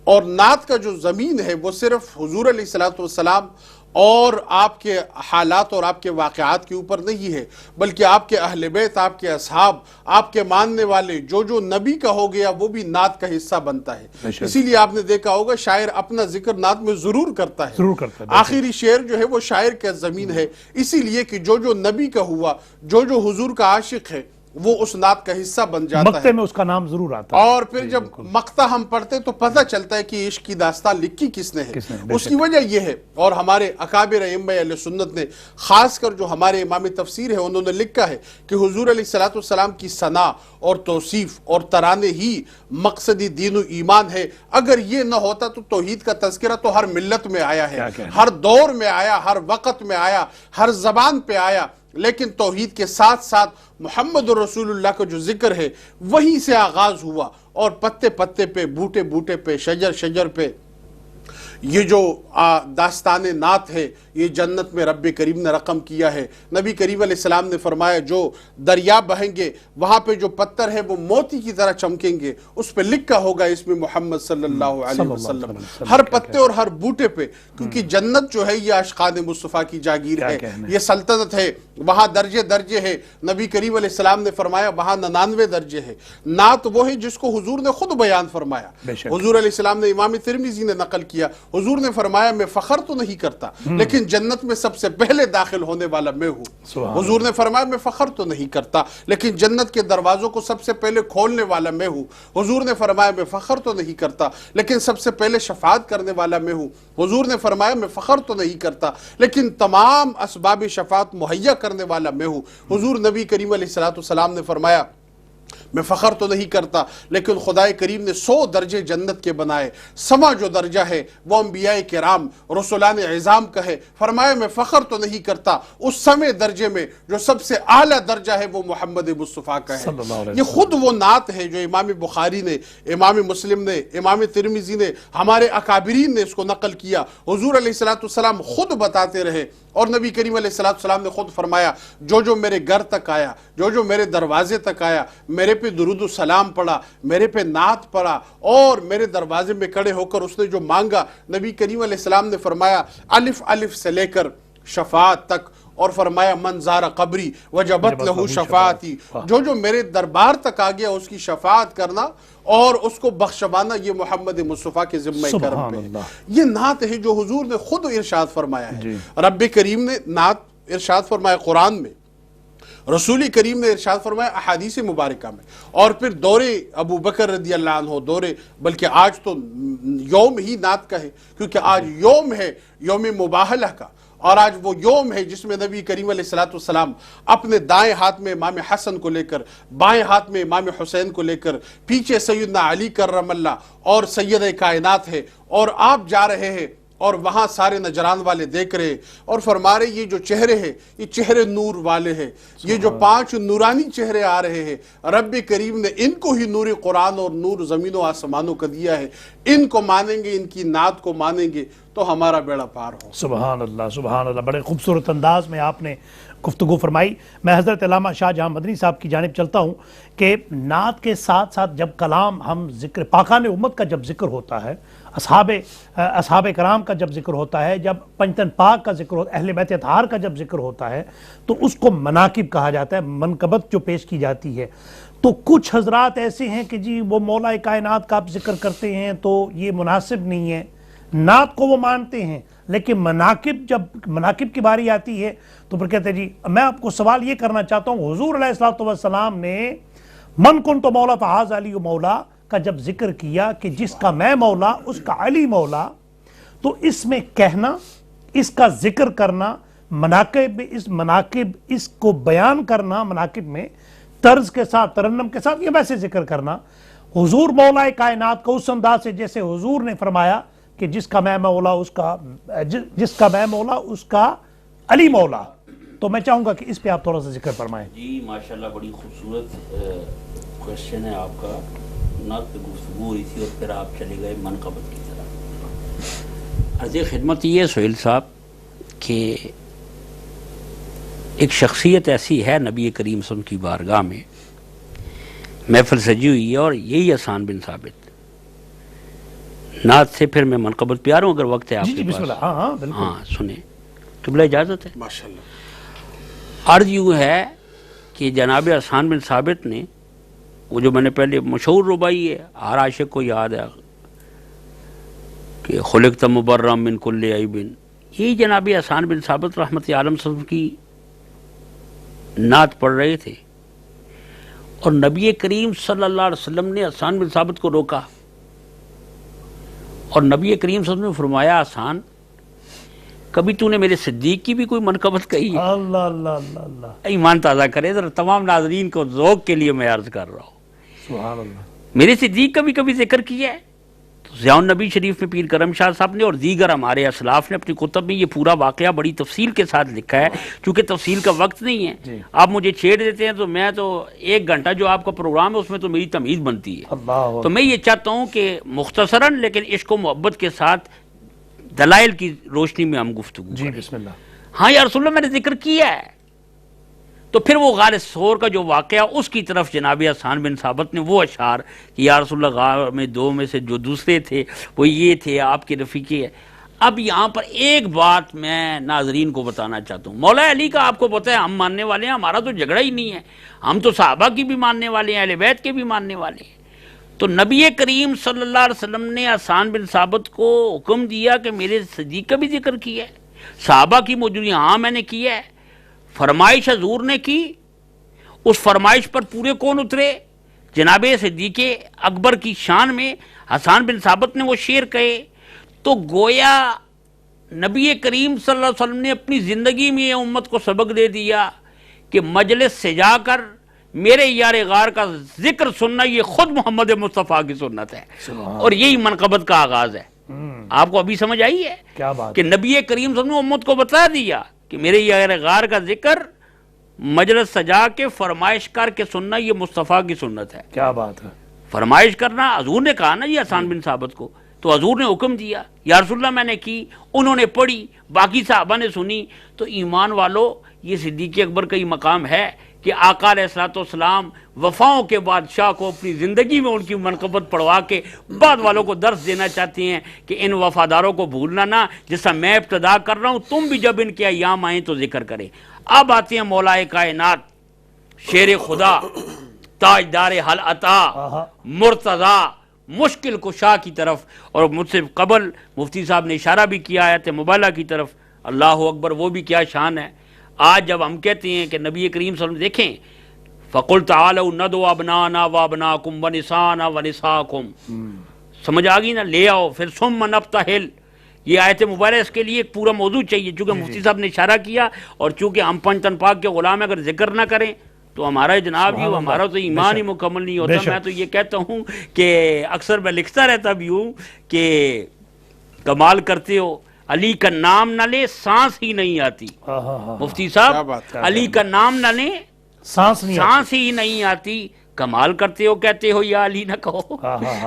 اور نعت کا جو زمین ہے وہ صرف حضور علیہ السلام اور آپ کے حالات اور آپ کے واقعات کے اوپر نہیں ہے، بلکہ آپ کے اہل بیت، آپ کے اصحاب، آپ کے ماننے والے جو نبی کا ہو گیا وہ بھی نعت کا حصہ بنتا ہے۔ اسی لیے آپ نے دیکھا ہوگا شاعر اپنا ذکر نعت میں ضرور کرتا ہے، آخری شعر جو ہے وہ شاعر کا زمین ہے، اسی لیے کہ جو نبی کا ہوا، جو حضور کا عاشق ہے وہ اس نعت کا حصہ بن جاتا ہے، مقطع میں اس کا نام ضرور آتا ہے۔ اور پھر جب مقطع ہم پڑھتے تو پتہ چلتا ہے کہ عشق کی داستان لکھی کس نے ہے۔ اس کی وجہ یہ ہے، اور ہمارے اکابر ائمہ اہل سنت نے خاص کر جو ہمارے امام تفسیر ہے انہوں نے لکھا ہے کہ حضور علیہ السلام کی ثنا اور توصیف اور ترانے ہی مقصدی دین و ایمان ہے۔ اگر یہ نہ ہوتا تو توحید کا تذکرہ تو ہر ملت میں آیا ہے، ہر دور میں آیا، ہر وقت میں آیا، ہر زبان پہ آیا، لیکن توحید کے ساتھ ساتھ محمد رسول اللہ کا جو ذکر ہے وہیں سے آغاز ہوا، اور پتے پتے پہ، بوٹے بوٹے پہ، شجر شجر پہ یہ جو داستان نعت ہے یہ جنت میں رب کریم نے رقم کیا ہے۔ نبی کریم علیہ السلام نے فرمایا جو دریا بہیں گے وہاں پہ جو پتھر ہے وہ موتی کی طرح چمکیں گے، اس پہ لکھا ہوگا اس میں محمد صلی اللہ علیہ وسلم، ہر پتے اور ہر بوٹے پہ، کیونکہ جنت جو ہے یہ عاشقان مصطفیٰ کی جاگیر ہے، یہ سلطنت ہے، وہاں درجے درجے ہے۔ نبی کریم علیہ السلام نے فرمایا وہاں 99 درجے ہے۔ نعت وہ ہے جس کو حضور نے خود بیان فرمایا۔ حضور علیہ السلام نے امام ترمذی نے نقل کیا، حضور نے فرمایا میں فخر تو نہیں کرتا لیکن جنت میں سب سے پہلے داخل ہونے والا میں ہوں۔ حضور نے فرمایا میں فخر تو نہیں کرتا لیکن جنت کے دروازوں کو سب سے پہلے کھولنے والا میں ہوں۔ حضور نے فرمایا میں فخر تو نہیں کرتا لیکن سب سے پہلے شفاعت کرنے والا میں ہوں۔ حضور نے فرمایا میں فخر تو نہیں کرتا لیکن تمام اسباب شفاعت مہیا کرنے والا میں ہوں۔ حضور نبی کریم علیہ السلام نے فرمایا میں فخر تو نہیں کرتا لیکن خدا کریم نے 100 درجے جنت کے بنائے، سما جو درجہ ہے وہ انبیاء کرام رسولان عظام کا ہے۔ فرمایا میں فخر تو نہیں کرتا اس سمے درجے میں جو سب سے اعلیٰ درجہ ہے وہ محمد مصطفیٰ کا ہے۔ یہ خود وہ نعت ہے جو امام بخاری نے، امام مسلم نے، امام ترمذی نے، ہمارے اکابرین نے اس کو نقل کیا۔ حضور علیہ السلام خود بتاتے رہے، اور نبی کریم علیہ السلام نے خود فرمایا جو میرے گھر تک آیا، جو میرے دروازے تک آیا، میرے پہ درود و سلام پڑھا، میرے پہ نعت پڑھا، اور میرے دروازے میں کھڑے ہو کر اس نے جو مانگا، نبی کریم علیہ السلام نے فرمایا الف الف سے لے کر شفاعت تک، اور فرمایا من زار قبری وجبت لہو شفاعتی، جو میرے دربار تک آ گیا اس کی شفاعت کرنا اور اس کو بخشوانا یہ محمد مصطفیٰ کے ذمہ کرم پہ۔ یہ نعت ہے جو حضور نے خود ارشاد فرمایا ہے۔ رب کریم نے نعت ارشاد فرمایا قرآن میں، رسول کریم نے ارشاد فرمایا احادیث مبارکہ میں، اور پھر دور ابو بکر رضی اللہ عنہ، بلکہ آج تو یوم ہی نعت کا ہے، کیونکہ آج یوم ہے یوم مباہلہ کا، اور آج وہ یوم ہے جس میں نبی کریم علیہ السلام اپنے دائیں ہاتھ میں امام حسن کو لے کر، بائیں ہاتھ میں امام حسین کو لے کر، پیچھے سیدنا علی کرم اللہ اور سید کائنات ہے، اور آپ جا رہے ہیں اور وہاں سارے نجران والے دیکھ رہے اور فرما رہے یہ جو چہرے ہیں یہ چہرے نور والے ہیں، یہ جو 5 نورانی چہرے آ رہے ہیں، رب کریم نے ان کو ہی نور قرآن اور نور زمین و آسمانوں کا دیا ہے، ان کو مانیں گے، ان کی نعت کو مانیں گے تو ہمارا بیڑا پار ہو۔ سبحان اللہ، سبحان اللہ، بڑے خوبصورت انداز میں آپ نے گفتگو فرمائی۔ میں حضرت علامہ شاہ جہاں مدنی صاحب کی جانب چلتا ہوں کہ نعت کے ساتھ ساتھ جب کلام ہم ذکر پاکان امت کا جب ذکر ہوتا ہے، اصحاب کرام کا جب ذکر ہوتا ہے، جب پنجتن پاک کا ذکر ہوتا ہے، اہل بیت اطہار کا جب ذکر ہوتا ہے، تو اس کو مناقب کہا جاتا ہے، منقبت جو پیش کی جاتی ہے۔ تو کچھ حضرات ایسے ہیں کہ جی وہ مولا کائنات کا آپ ذکر کرتے ہیں تو یہ مناسب نہیں ہے، نعت کو وہ مانتے ہیں، لیکن جب مناقب کی باری آتی ہے تو پھر کہتے ہیں جی میں آپ کو سوال یہ کرنا چاہتا ہوں، حضور علیہ السلام نے من کنت مولا فہذا علی مولا کا جب ذکر کیا کہ جس کا میں مولا اس کا علی مولا، تو اس میں کہنا، اس کا ذکر کرنا، مناقب اس کو بیان کرنا، مناقب میں طرز کے ساتھ، ترنم کے ساتھ، یہ ویسے ذکر کرنا حضور مولا کائنات کو اس انداز سے جیسے حضور نے فرمایا کہ جس کا میں مولا اس کا علی مولا۔ تو میں چاہوں گا کہ اس پہ آپ تھوڑا سا ذکر فرمائیں۔ جی ماشاءاللہ، بڑی خوبصورت کوشچن ہے آپ کا، نعت پہ گفتگو ہوئی تھی اور پھر آپ چلے گئے منقبت کی طرف۔ عرض خدمت یہ سہیل صاحب کہ ایک شخصیت ایسی ہے نبی کریم صلی اللہ علیہ وسلم کی بارگاہ میں، محفل سجی ہوئی ہے، اور یہی حسان بن ثابت۔ نعت سے پھر میں منقبت پہ آ رہا ہوں اگر وقت ہے آپ کے پاس۔ بسم اللہ۔ ہاں بالکل، ہاں سنیں، قبلہ اجازت ہے؟ ماشاءاللہ۔ عرض یوں ہے کہ جناب حسان بن ثابت نے وہ جو میں نے پہلے مشہور ربائی ہے، ہر عاشق کو یاد ہے کہ خلقت مبرم من کل عیب، یہی جناب حسان بن ثابت رحمت عالم صلی اللہ علیہ وسلم کی نعت پڑھ رہے تھے، اور نبی کریم صلی اللہ علیہ وسلم نے حسان بن ثابت کو روکا، اور نبی کریم صلی اللہ علیہ وسلم نے فرمایا حسان کبھی تو نے میرے صدیق کی بھی کوئی منقبت کہی ہے؟ اللہ اللہ اللہ اللہ، ایمان تازہ کرے ذرا، تمام ناظرین کو ذوق کے لیے میں عرض کر رہا ہوں، سبحان اللہ۔ میرے صدیق کا بھی کبھی ذکر کیا ہے؟ تو ضیاء النبی شریف میں پیر کرم شاہ صاحب نے اور دیگر ہمارے اسلاف نے اپنی کتب میں یہ پورا واقعہ بڑی تفصیل کے ساتھ لکھا ہے، چونکہ تفصیل کا وقت نہیں ہے، آپ مجھے چھیڑ دیتے ہیں تو میں تو 1 گھنٹہ جو آپ کا پروگرام ہے اس میں تو میری تمہید بنتی ہے۔ اللہ، تو میں یہ چاہتا ہوں کہ مختصراً لیکن عشق و محبت کے ساتھ دلائل کی روشنی میں ہم گفتگو جی کریں۔ بسم اللہ۔ ہاں یا رسول اللہ میں نے ذکر کیا ہے، تو پھر وہ غار ثور کا جو واقعہ اس کی طرف جناب حسان بن ثابت نے وہ اشعار کہ یا رسول اللہ غار میں 2 میں سے جو دوسرے تھے وہ یہ تھے، آپ کے رفیقے ہے۔ اب یہاں پر ایک بات میں ناظرین کو بتانا چاہتا ہوں، مولا علی کا آپ کو پتہ ہے ہم ماننے والے ہیں، ہمارا تو جھگڑا ہی نہیں ہے، ہم تو صحابہ کی بھی ماننے والے ہیں، اہل بیت کے بھی ماننے والے ہیں۔ تو نبی کریم صلی اللہ علیہ وسلم نے حسان بن ثابت کو حکم دیا کہ میرے صدیق کا بھی ذکر کیا ہے، صحابہ کی موجودگی ہاں میں نے کیا ہے، فرمائش حضور نے کی، اس فرمائش پر پورے کون اترے؟ جناب صدیق اکبر کی شان میں حسان بن ثابت نے وہ شعر کہے، تو گویا نبی کریم صلی اللہ علیہ وسلم نے اپنی زندگی میں یہ امت کو سبق دے دیا کہ مجلس سے جا کر میرے یار غار کا ذکر سننا یہ خود محمد مصطفیٰ کی سنت ہے، اور یہی منقبت کا آغاز ہے۔ آپ کو ابھی سمجھ آئی ہے کیا بات کہ نبی کریم صلی اللہ علیہ وسلم نے امت کو بتا دیا کہ میرے یار غار کا ذکر مجلس سجا کے فرمائش کر کے سننا یہ مصطفیٰ کی سنت ہے۔ کیا بات ہے، فرمائش کرنا حضور نے کہا نا یہ حسان بن ثابت کو، تو حضور نے حکم دیا، یا رسول اللہ میں نے کی، انہوں نے پڑھی، باقی صحابہ نے سنی۔ تو ایمان والو یہ صدیق اکبر کا ہی مقام ہے کہ آقا علیہ الصلوۃ والسلام وفاؤں کے بادشاہ کو اپنی زندگی میں ان کی منقبت پڑھوا کے بعد والوں کو درس دینا چاہتے ہیں کہ ان وفاداروں کو بھولنا نہ، جیسا میں ابتدا کر رہا ہوں تم بھی جب ان کے ایام آئیں تو ذکر کریں۔ اب آتے ہیں مولا کائنات، شیر خدا، تاجدار حل عطا، مرتضی، مشکل کشا کی طرف، اور مجھ سے قبل مفتی صاحب نے اشارہ بھی کیا آیت مبالغہ کی طرف۔ اللہ اکبر، وہ بھی کیا شان ہے۔ آج جب ہم کہتے ہیں کہ نبی کریم صلی اللہ علیہ وسلم دیکھیں فَقُلْ تَعَالَوْا نَدْعُوا أَبْنَاءَنَا وَأَبْنَاءَكُمْ وَنِسَاءَنَا وَنِسَاءَكُمْ، سمجھ آ گئی نا، لے آؤ پھر ثُمَّ نَبْتَهِلْ، یہ آیت مبارکہ اس کے لیے ایک پورا موضوع چاہیے، چونکہ مفتی صاحب نے اشارہ کیا، اور چونکہ ہم پنج تن پاک کے غلام اگر ذکر نہ کریں تو ہمارا جناب ہی ہمارا تو ایمان ہی مکمل نہیں ہوتا۔ میں تو یہ کہتا ہوں کہ اکثر میں لکھتا رہتا بھی ہوں کہ کمال کرتے ہو، علی کا نام نہ لے سانس ہی نہیں آتی۔ مفتی صاحب علی کا نام نہ لیں سانس ہی نہیں آتی، کمال کرتے ہو کہتے ہو یا علی نہ کہو،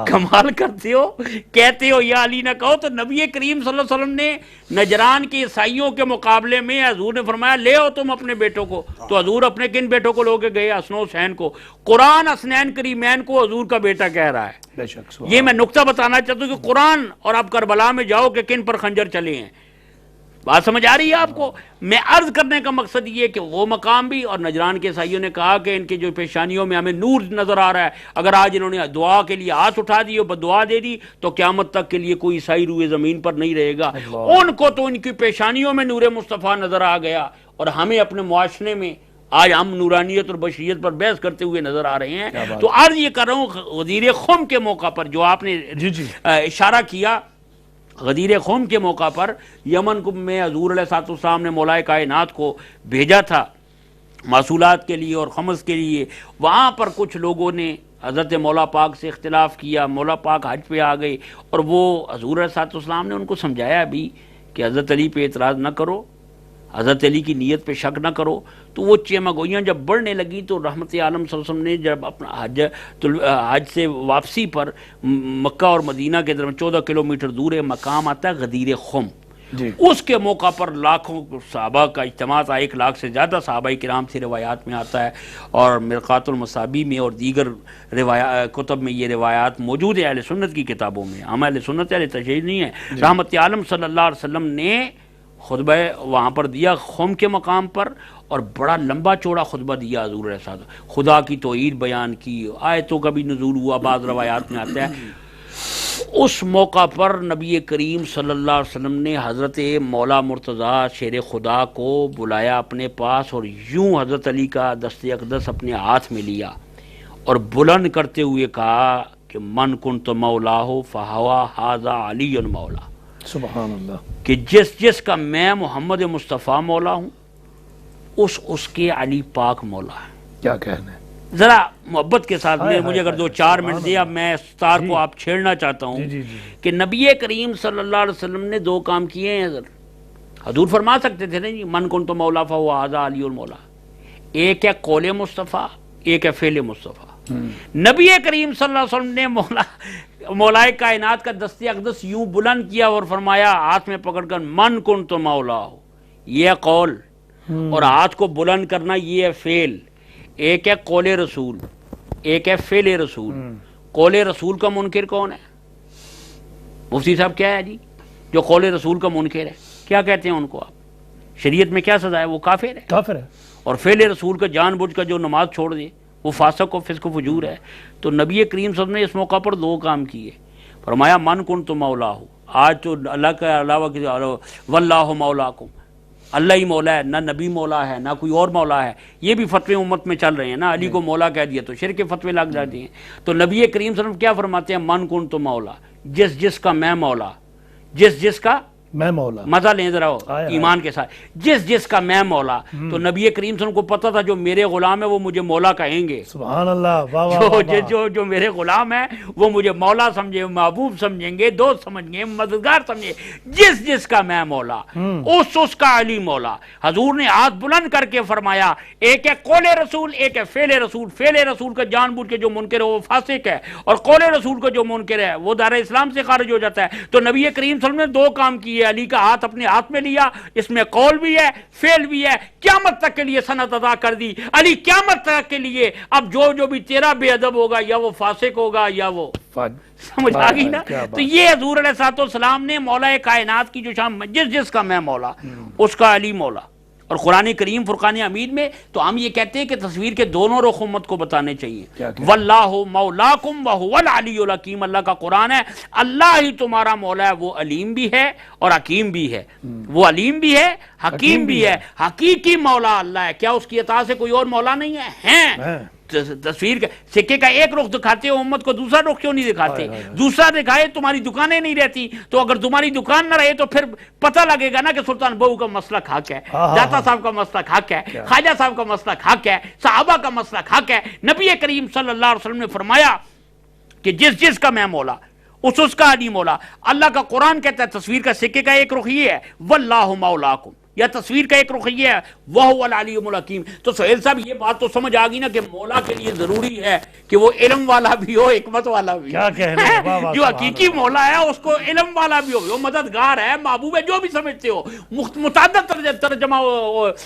کمال کرتے ہو کہتے ہو یا علی نہ کہو۔ تو نبی کریم صلی اللہ علیہ وسلم نے نجران کے عیسائیوں کے مقابلے میں حضور نے فرمایا لے آؤ تم اپنے بیٹوں کو، تو حضور اپنے کن بیٹوں کو لوگ گئے؟ حسن و حسین کو۔ قرآن حسنین کریمین کو حضور کا بیٹا کہہ رہا ہے۔ یہ میں نقطہ بتانا چاہتا ہوں کہ قرآن، اور اب کربلا میں جاؤ کہ کن پر خنجر چلے ہیں، بات سمجھ آ رہی ہے آپ کو؟ میں عرض کرنے کا مقصد یہ کہ وہ مقام بھی، اور نجران کے عیسائیوں نے کہا کہ ان کے جو پیشانیوں میں ہمیں نور نظر آ رہا ہے، اگر آج انہوں نے دعا کے لیے ہاتھ اٹھا دی اور بدعا دے دی تو قیامت تک کے لیے کوئی عیسائی روئے زمین پر نہیں رہے گا۔ ان کو تو ان کی پیشانیوں میں نور مصطفیٰ نظر آ گیا، اور ہمیں اپنے معاشرے میں آج ہم نورانیت اور بشریت پر بحث کرتے ہوئے نظر آ رہے ہیں۔ تو عرض یہ کر رہا ہوں غدیر خم کے موقع پر جو آپ نے اشارہ کیا، غدیر خم کے موقع پر یمن میں حضور علیہ السلام نے مولا کائنات کو بھیجا تھا محصولات کے لیے اور خمس کے لیے۔ وہاں پر کچھ لوگوں نے حضرت مولا پاک سے اختلاف کیا، مولا پاک حج پہ آ گئے، اور وہ حضور علیہ السلام نے ان کو سمجھایا بھی کہ حضرت علی پہ اعتراض نہ کرو، حضرت علی کی نیت پہ شک نہ کرو۔ تو وہ چیمہ گوئیاں جب بڑھنے لگی تو رحمت عالم صلی اللہ علیہ وسلم نے جب اپنا حج سے واپسی پر مکہ اور مدینہ کے درمیان 14 کلومیٹر دور ایک مقام آتا ہے غدیر خم، اس کے موقع پر لاکھوں صحابہ کا اجتماع تھا، 1 لاکھ سے زیادہ صحابہ کرام سے روایات میں آتا ہے، اور مرقات المصابی میں اور دیگر کتب میں یہ روایات موجود ہے اہل سنت کی کتابوں میں۔ ہم اہل سنت اہل تشیع نہیں ہیں۔ رحمت عالم صلی اللہ علیہ وسلم نے خطبہ وہاں پر دیا خم کے مقام پر، اور بڑا لمبا چوڑا خطبہ دیا حضور علیہ السلام، خدا کی توحید بیان کی، آیتوں کا بھی نزول ہوا، بعض روایات میں آتا ہے۔ اس موقع پر نبی کریم صلی اللہ علیہ وسلم نے حضرت مولا مرتضیٰ شیر خدا کو بلایا اپنے پاس، اور یوں حضرت علی کا دست اقدس اپنے ہاتھ میں لیا اور بلند کرتے ہوئے کہا کہ من کنت مولاہ فہوا ھذا علی المولا، سبحان اللہ، کہ جس کا میں محمد مصطفیٰ مولا ہوں اس کے علی پاک مولا ہے۔ کیا کہنا ہے؟ ذرا محبت کے ساتھ میں مجھے اگر 2-4 منٹ دے، اب میں ستار کو آپ چھیڑنا چاہتا ہوں کہ نبی کریم صلی اللہ علیہ وسلم نے 2 کام کیے ہیں۔ حضور فرما سکتے تھے نا جی من کنت مولا فہو ھذا علی المولا، ایک ہے قول مصطفیٰ، ایک ہے فعل مصطفیٰ۔ نبی کریم صلی اللہ علیہ وسلم نے مولا کائنات کا دست اقدس یوں بلند کیا اور فرمایا ہاتھ میں پکڑ کر من کنت مولا، یہ ہے قول، اور ہاتھ کو بلند کرنا یہ ہے فعل۔ ایک ہے قول رسول، ایک ہے فعل رسول۔ قول رسول کا منکر کون ہے؟ مفتی صاحب کیا ہے جی جو قول رسول کا منکر ہے؟ کیا کہتے ہیں ان کو آپ؟ شریعت میں کیا سزا ہے؟ وہ کافر ہے، کافر ہے۔ اور فعل رسول کا جان بوجھ کر جو نماز چھوڑ دے وہ فاسق و فسق و فجور ہے۔ تو نبی کریم صلی اللہ علیہ وسلم نے اس موقع پر 2 کام کیے، فرمایا من کنت مولا ہو، آج تو اللہ کا علاوہ واللہ مولاکم، اللہ ہی مولا ہے، نہ نبی مولا ہے نہ کوئی اور مولا ہے۔ یہ بھی فتوے امت میں چل رہے ہیں نا، علی کو مولا کہہ دیا تو شرک کے فتوے لگ جاتے ہیں۔ تو نبی کریم صلی اللہ علیہ وسلم کیا فرماتے ہیں؟ من کنت مولا، جس کا میں مولا، جس کا میں مولا، مزہ لیں ذرا ایمان کے ساتھ، جس کا میں مولا۔ تو نبی کریم صلی اللہ علیہ وسلم کو پتا تھا جو میرے غلام ہے وہ مجھے مولا کہیں گے، سبحان اللہ، جو میرے غلام ہے وہ مجھے مولا سمجھے، محبوب سمجھیں گے، دوست سمجھیں گے، مددگار سمجھیں گے۔ جس کا میں مولا، اس کا علی مولا۔ حضور نے ہاتھ بلند کر کے فرمایا ایک ہے قول رسول، ایک ہے فعل رسول۔ فعل رسول کا جان بوجھ کے جو منکر ہے وہ فاسق ہے، اور قول رسول کا جو منکر ہے وہ دار اسلام سے خارج ہو جاتا ہے۔ تو نبی کریم صلی اللہ علیہ وسلم نے 2 کام کیے، علی کا ہاتھ اپنے ہاتھ میں لیا، اس میں قول بھی ہے فعل بھی ہے، قیامت تک کے لیے سند ادا کر دی۔ علی قیامت تک کے لیے اب جو بھی تیرا بے ادب ہوگا یا وہ فاسق ہوگا یا وہ، سمجھ آ گئی نا؟ تو یہ حضور علیہ السلام نے مولا کائنات کی جو شان، جس کا میں مولا اس کا علی مولا، اور قرآن کریم فرقان حمید میں تو ہم یہ کہتے ہیں کہ تصویر کے دونوں رخ امت کو بتانے چاہیے. واللہ مولاکم وہو العلی الحکیم، اللہ کا قرآن ہے، اللہ ہی تمہارا مولا ہے، وہ علیم بھی ہے اور حکیم بھی ہے. وہ علیم بھی ہے، حکیم بھی ہے. حقیقی مولا اللہ ہے. کیا اس کی عطا سے کوئی اور مولا نہیں ہے؟ ہیں. تصویر کا سکے کا ایک رخ دکھاتے ہو امت کو، دوسرا رخ کیوں نہیں دکھاتے؟ دوسرا دکھائے تمہاری دکانیں نہیں رہتی، تو اگر تمہاری دکان نہ رہے تو پھر پتہ لگے گا نا کہ سلطان بہو کا مسلک حق ہے، داتا صاحب کا مسلک حق ہے، خواجہ صاحب کا مسلک حق ہے، صحابہ کا مسلک حق ہے. نبی کریم صلی اللہ علیہ وسلم نے فرمایا کہ جس کا میں مولا اس کا علی مولا. اللہ کا قرآن کہتا ہے تصویر کا سکے کا ایک رخ یہ ہے واللہ مولاکم، یا تصویر کا ایک رخ یہ ہے وہو العلیم الحکیم. تو سہیل صاحب یہ بات تو سمجھ آ گئی نا کہ مولا کے لیے ضروری ہے کہ وہ علم والا بھی ہو، حکمت والا بھی ہو. جو حقیقی مولا ہے اس کو علم والا بھی ہو، وہ مددگار ہے، محبوب ہے، جو بھی سمجھتے ہو. متعدد ترجمہ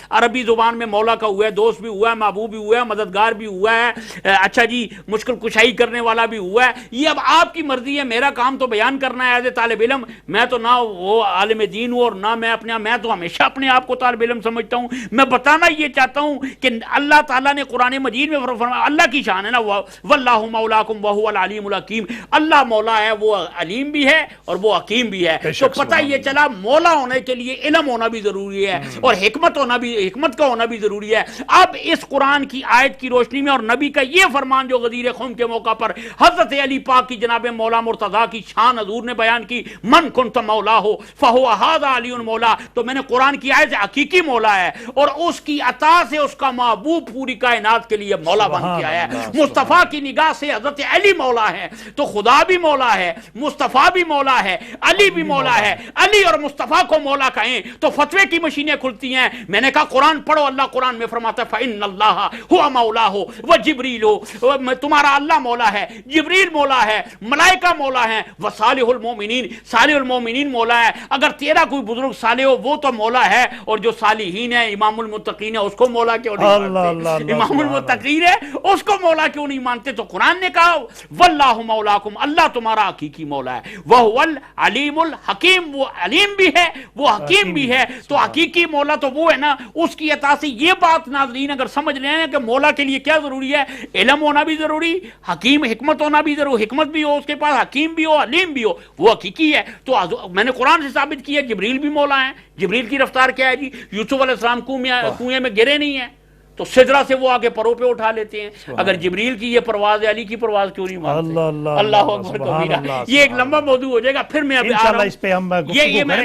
عربی زبان میں مولا کا ہوا ہے، دوست بھی ہوا ہے، محبوب بھی ہوا ہے، مددگار بھی ہوا ہے، اچھا جی مشکل کشائی کرنے والا بھی ہوا ہے. یہ اب آپ کی مرضی ہے، میرا کام تو بیان کرنا ہے ایز اے طالب علم. میں تو نہ وہ عالم دین ہوں اور نہ میں تو ہمیشہ اپنے آپ کو طالب علم سمجھتا ہوں. میں بتانا یہ چاہتا ہوں کہ اللہ تعالیٰ نے قرآن مجید میں فرمایا، اللہ کی شان ہے نا واللہ مولاکم وہو العلیم الحکیم. اللہ مولا ہے، وہ علیم بھی ہے اور وہ حکیم بھی ہے. تو پتہ یہ چلا مولا ہونے کے لیے علم ہونا بھی ضروری ہے اور حکمت کا ہونا بھی ضروری ہے. اب اس قرآن کی آیت کی روشنی میں اور نبی کا یہ فرمان جو غدیر خم کے موقع پر حضرت علی پاک کی جناب مولا مرتضیٰ کی شان حضور نے بیان کی، من کنت مولا ہو فہو ھذا علی مولا. تو میں نے قرآن کی آیت سے حقیقی مولا ہے اور اس کی عطا سے اس کا محبوب پوری کائنات کے لیے مولا بن کے آیا ہے. مصطفیٰ کی نگاہ سے حضرت علی مولا ہے تو خدا بھی مولا ہے، مصطفیٰ بھی مولا ہے، علی بھی مولا ہے. علی اور مصطفیٰ کو مولا کہیں تو فتوے کی مشینیں کھلتی ہیں. میں نے کہا قرآن پڑھو، اللہ قرآن میں فرماتا ہے فَإِنَّ اللَّهَ هُوَ مَوْلَاهُ وَجِبْرِيلُ، تمہارا اللہ مولا ہے، جبریل مولا ہے، ملائکہ مولا ہیں، وصالح المومنین، صالح المومنین مولا ہے. اگر تیرا کوئی بزرگ صالح ہو وہ تو مولا ہے، اور جو صالحین ہے امام المتقین ہے اس کو مولا کیوں نہیں مانتے؟ امام المتقین ہے اس کو مولا کیوں نہیں مانتے؟ تو قرآن نے کہا واللہ مولاکم، اللہ تمہارا حقیقی مولا ہے، وہو العلیم الحکیم، وہ علیم بھی ہے وہ حکیم بھی ہے. تو حقیقی مولا تو وہ ہے نا، اس کی عطا سے. یہ بات ناظرین اگر سمجھ لیں کہ مولا کے لیے کیا ضروری ہے، علم ہونا بھی ضروری، حکیم حکمت ہونا بھی ضروری، حکمت بھی ہو اس کے پاس، حکیم بھی ہو، علیم بھی ہو، وہ حقیقی ہے. تو میں نے قرآن سے ثابت کیا جبریل بھی مولا ہیں. جبریل کی رفتار کیا ہے جی؟ یوسف علیہ السلام کنویں میں گرے نہیں ہیں تو سدرہ سے وہ آگے پروں پہ اٹھا لیتے ہیں. اگر جبریل کی یہ پرواز ہے، علی کی پرواز کیوں نہیں مانتے؟ اللہ اکبر کبیرہ. یہ ایک لمبا موضوع ہو جائے گا، پھر میں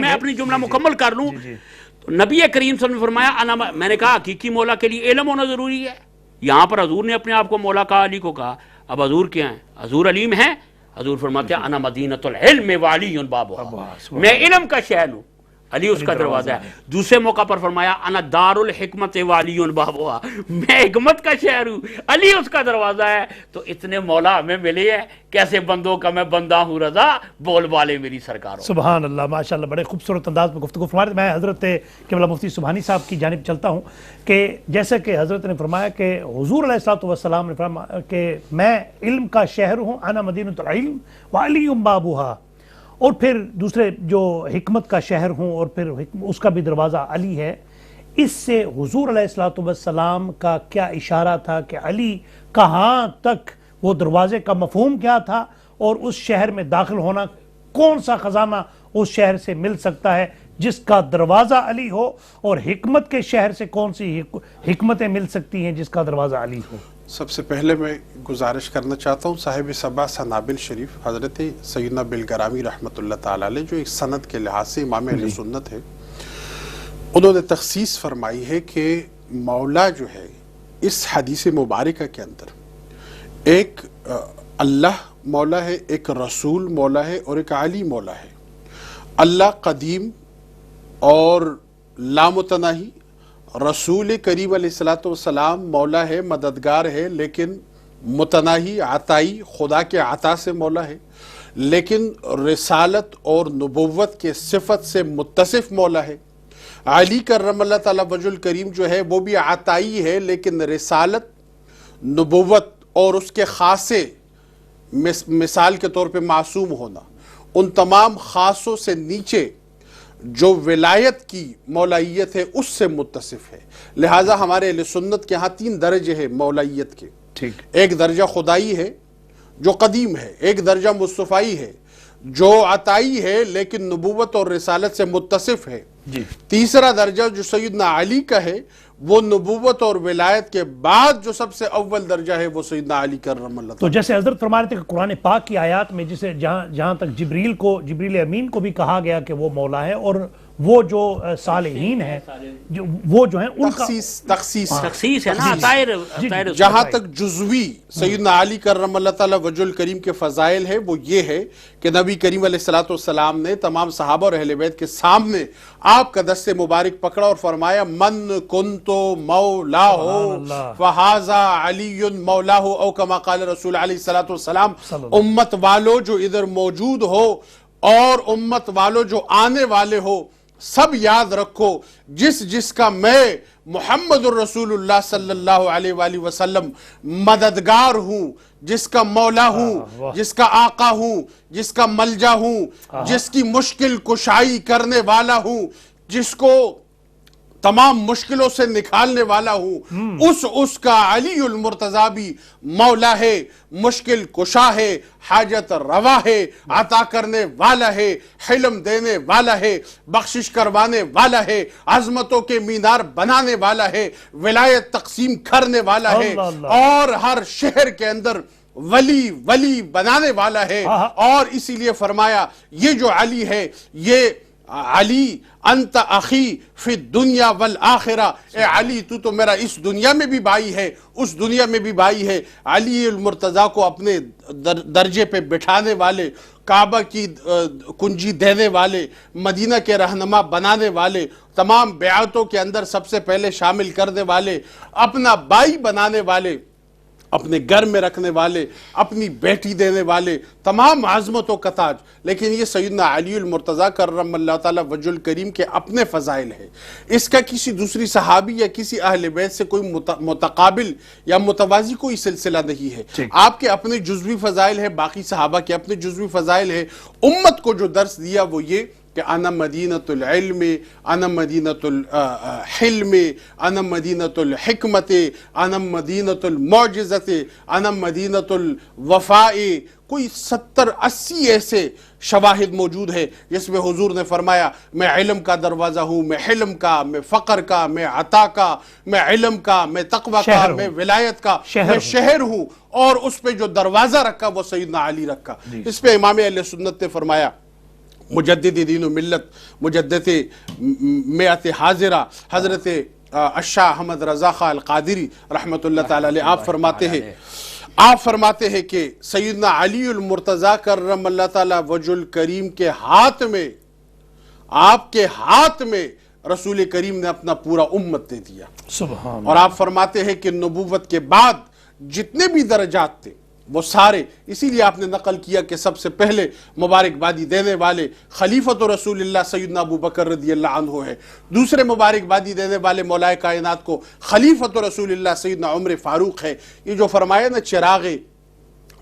میں اپنی جملہ مکمل کر لوں. نبی کریم صلی اللہ علیہ وسلم نے فرمایا میں نے کہا حقیقی مولا کے لیے علم ہونا ضروری ہے. یہاں پر حضور نے اپنے آپ کو مولا کہا، علی کو کہا. اب حضور کیا ہیں؟ حضور علیم ہیں. حضور فرماتے ہیں انا مدینۃ العلم وعلی بابھا، میں علم کا شہر ہوں، علی اس کا دروازہ ہے. دوسرے موقع پر فرمایا انا دار الحکمت وعلی بابھا، میں حکمت کا شہر ہوں، علی اس کا دروازہ ہے. تو اتنے مولا ہمیں ملے ہیں، کیسے بندوں کا میں بندہ ہوں رضا، بول والے میری سرکار. سبحان اللہ، ماشاءاللہ، بڑے خوبصورت انداز میں گفتگو فرما رہے. میں حضرت قبلہ مفتی سبحانی صاحب کی جانب چلتا ہوں کہ جیسے کہ حضرت نے فرمایا کہ حضور علیہ الصلوۃ والسلام نے فرمایا کہ میں علم کا شہر ہوں، انا مدینۃ العلم وعلی بابھا، اور پھر دوسرے جو حکمت کا شہر ہوں اور پھر اس کا بھی دروازہ علی ہے. اس سے حضور علیہ الصلوۃ والسلام کا کیا اشارہ تھا کہ علی کہاں تک، وہ دروازے کا مفہوم کیا تھا، اور اس شہر میں داخل ہونا کون سا خزانہ اس شہر سے مل سکتا ہے جس کا دروازہ علی ہو، اور حکمت کے شہر سے کون سی حکمتیں مل سکتی ہیں جس کا دروازہ علی ہو؟ سب سے پہلے میں گزارش کرنا چاہتا ہوں صاحب سبا سنابل شریف حضرت سیدنا بلگرامی رحمۃ اللہ تعالیٰ علیہ، جو ایک سند کے لحاظ سے امام اہل سنت ہے، انہوں نے تخصیص فرمائی ہے کہ مولا جو ہے اس حدیث مبارکہ کے اندر ایک اللہ مولا ہے، ایک رسول مولا ہے اور ایک علی مولا ہے. اللہ قدیم اور لامتناہی، رسول کریم علیہ السلام مولا ہے، مددگار ہے، لیکن متناہی، عطائی، خدا کے عطا سے مولا ہے، لیکن رسالت اور نبوت کے صفت سے متصف مولا ہے. علی کرم اللہ تعالیٰ وجہ الکریم جو ہے وہ بھی عطائی ہے، لیکن رسالت، نبوت اور اس کے خاصے، مثال کے طور پہ معصوم ہونا، ان تمام خاصوں سے نیچے جو ولایت کی مولائیت ہے اس سے متصف ہے۔ لہٰذا ہمارے اہل سنت کے ہاں 3 درجے ہیں مولائیت کے۔ ایک درجہ خدائی ہے جو قدیم ہے، ایک درجہ مصطفائی ہے جو عطائی ہے لیکن نبوت اور رسالت سے متصف ہے، تیسرا درجہ جو سیدنا علی کا ہے وہ نبوت اور ولایت کے بعد جو سب سے اول درجہ ہے وہ سیدنا علی کرم اللہ۔ تو جیسے حضرت فرما رہے تھے کہ قرآن پاک کی آیات میں جسے جہاں تک جبریل امین کو بھی کہا گیا کہ وہ مولا ہے، اور وہ جو صالحین ہیں وہ جو ہیں ان کا تخصیص ہے نا، عطائے جہاں تک جزوی سیدنا علی کرم اللہ تعالی وجہ الکریم کے فضائل ہے وہ یہ ہے کہ نبی کریم علیہ السلام نے تمام صحابہ اور اہل بیت کے سامنے آپ کا دست مبارک پکڑا اور فرمایا من کنتو مولاہ فہذا علی مولاہ، او کما قال رسول علیہ السلام، امت والو جو ادھر موجود ہو اور امت والو جو آنے والے ہو، سب یاد رکھو جس کا میں محمد الرسول اللہ صلی اللہ علیہ وآلہ وسلم مددگار ہوں، جس کا مولا ہوں، جس کا آقا ہوں، جس کا ملجا ہوں، جس کی مشکل کشائی کرنے والا ہوں، جس کو تمام مشکلوں سے نکالنے والا ہوں، اس کا علی المرتضیٰ بھی مولا ہے، مشکل کشا ہے، حاجت روا ہے، عطا کرنے والا ہے، حلم دینے والا ہے، بخشش کروانے والا ہے، عظمتوں کے مینار بنانے والا ہے، ولایت تقسیم کرنے والا ہے، اور ہر شہر کے اندر ولی بنانے والا ہے۔ اور اسی لیے فرمایا یہ جو علی ہے، یہ علی انت اخی فی الدنیا والآخرہ، اے علی تو میرا اس دنیا میں بھی بھائی ہے، اس دنیا میں بھی بھائی ہے۔ علی المرتضیٰ کو اپنے درجے پہ بٹھانے والے، کعبہ کی کنجی دینے والے، مدینہ کے رہنما بنانے والے، تمام بیعتوں کے اندر سب سے پہلے شامل کرنے والے، اپنا بھائی بنانے والے، اپنے گھر میں رکھنے والے، اپنی بیٹی دینے والے، تمام عظمتوں کا تاج۔ لیکن یہ سیدنا علی المرتضیٰ کرم اللہ تعالی وجہ الکریم کے اپنے فضائل ہیں، اس کا کسی دوسری صحابی یا کسی اہل بیت سے کوئی متقابل یا متوازی کوئی سلسلہ نہیں ہے۔ آپ کے اپنے جزوی فضائل ہیں، باقی صحابہ کے اپنے جزوی فضائل ہیں۔ امت کو جو درس دیا وہ یہ کہ انا مدینۃ العلم، انا مدینۃ الحلم، انا مدینۃ الحکمت، انا مدینۃ المعجزت، انا مدینۃ الوفاء۔ کوئی 70-80 ایسے شواہد موجود ہے جس میں حضور نے فرمایا میں علم کا دروازہ ہوں، میں حلم کا، میں فقر کا، میں عطا کا، میں علم کا، میں تقوی کا، میں ولایت کا، میں شہر ہوں، اور اس پہ جو دروازہ رکھا وہ سیدنا علی رکھا۔ اس پہ امام اہل سنت نے فرمایا، مجدد دین و ملت، مجدد میعت حاضرہ حضرت الشاہ احمد رضا خان القادری رحمت اللہ تعالی علیہ، آپ فرماتے ہیں کہ سیدنا علی المرتضیٰ کرم اللہ تعالی وجہ الکریم کے ہاتھ میں، آپ کے ہاتھ میں رسول کریم نے اپنا پورا امت دے دیا۔ سبحان۔ اور آپ فرماتے ہیں کہ نبوت کے بعد جتنے بھی درجات تھے وہ سارے، اسی لیے آپ نے نقل کیا کہ سب سے پہلے مبارکبادی دینے والے خلیفۃ رسول اللہ سیدنا ابو بکر رضی اللہ عنہ ہے، دوسرے مبارکبادی دینے والے مولائے کائنات کو خلیفۃ رسول اللہ سیدنا عمر فاروق ہے۔ یہ جو فرمایا نا چراغ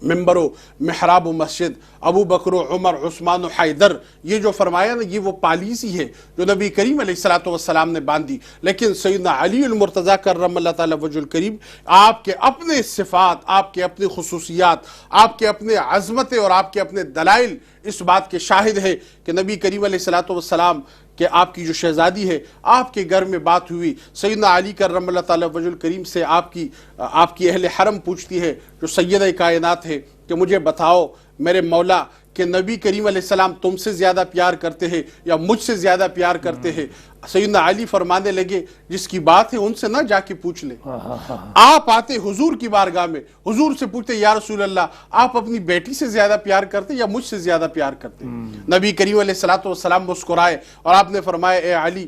ممبر و محراب و مسجد ابو بکر و عمر عثمان و حیدر، یہ جو فرمایا نا یہ وہ پالیسی ہے جو نبی کریم علیہ السلام نے باندھی۔ لیکن سیدنا علی المرتضیٰ کرم اللہ تعالی وجہ الکریم آپ کے اپنے صفات، آپ کے اپنے خصوصیات، آپ کے اپنے عظمتیں اور آپ کے اپنے دلائل اس بات کے شاہد ہے کہ نبی کریم علیہ السلام کہ آپ کی جو شہزادی ہے، آپ کے گھر میں بات ہوئی، سیدنا علی کرم اللہ تعالی وجہ الکریم سے آپ کی اہل حرم پوچھتی ہے جو سیدہ کائنات ہے کہ مجھے بتاؤ میرے مولا کہ نبی کریم علیہ السلام تم سے زیادہ پیار کرتے ہیں یا مجھ سے زیادہ پیار کرتے ہیں؟ سیدنا علی فرمانے لگے جس کی بات ہے ان سے نہ جا کے پوچھ لیں۔ آپ آتے حضور کی بارگاہ میں، حضور سے پوچھتے یا رسول اللہ آپ اپنی بیٹی سے زیادہ پیار کرتے یا مجھ سے زیادہ پیار کرتے؟ نبی کریم علیہ السلام مسکرائے اور آپ نے فرمایا اے علی،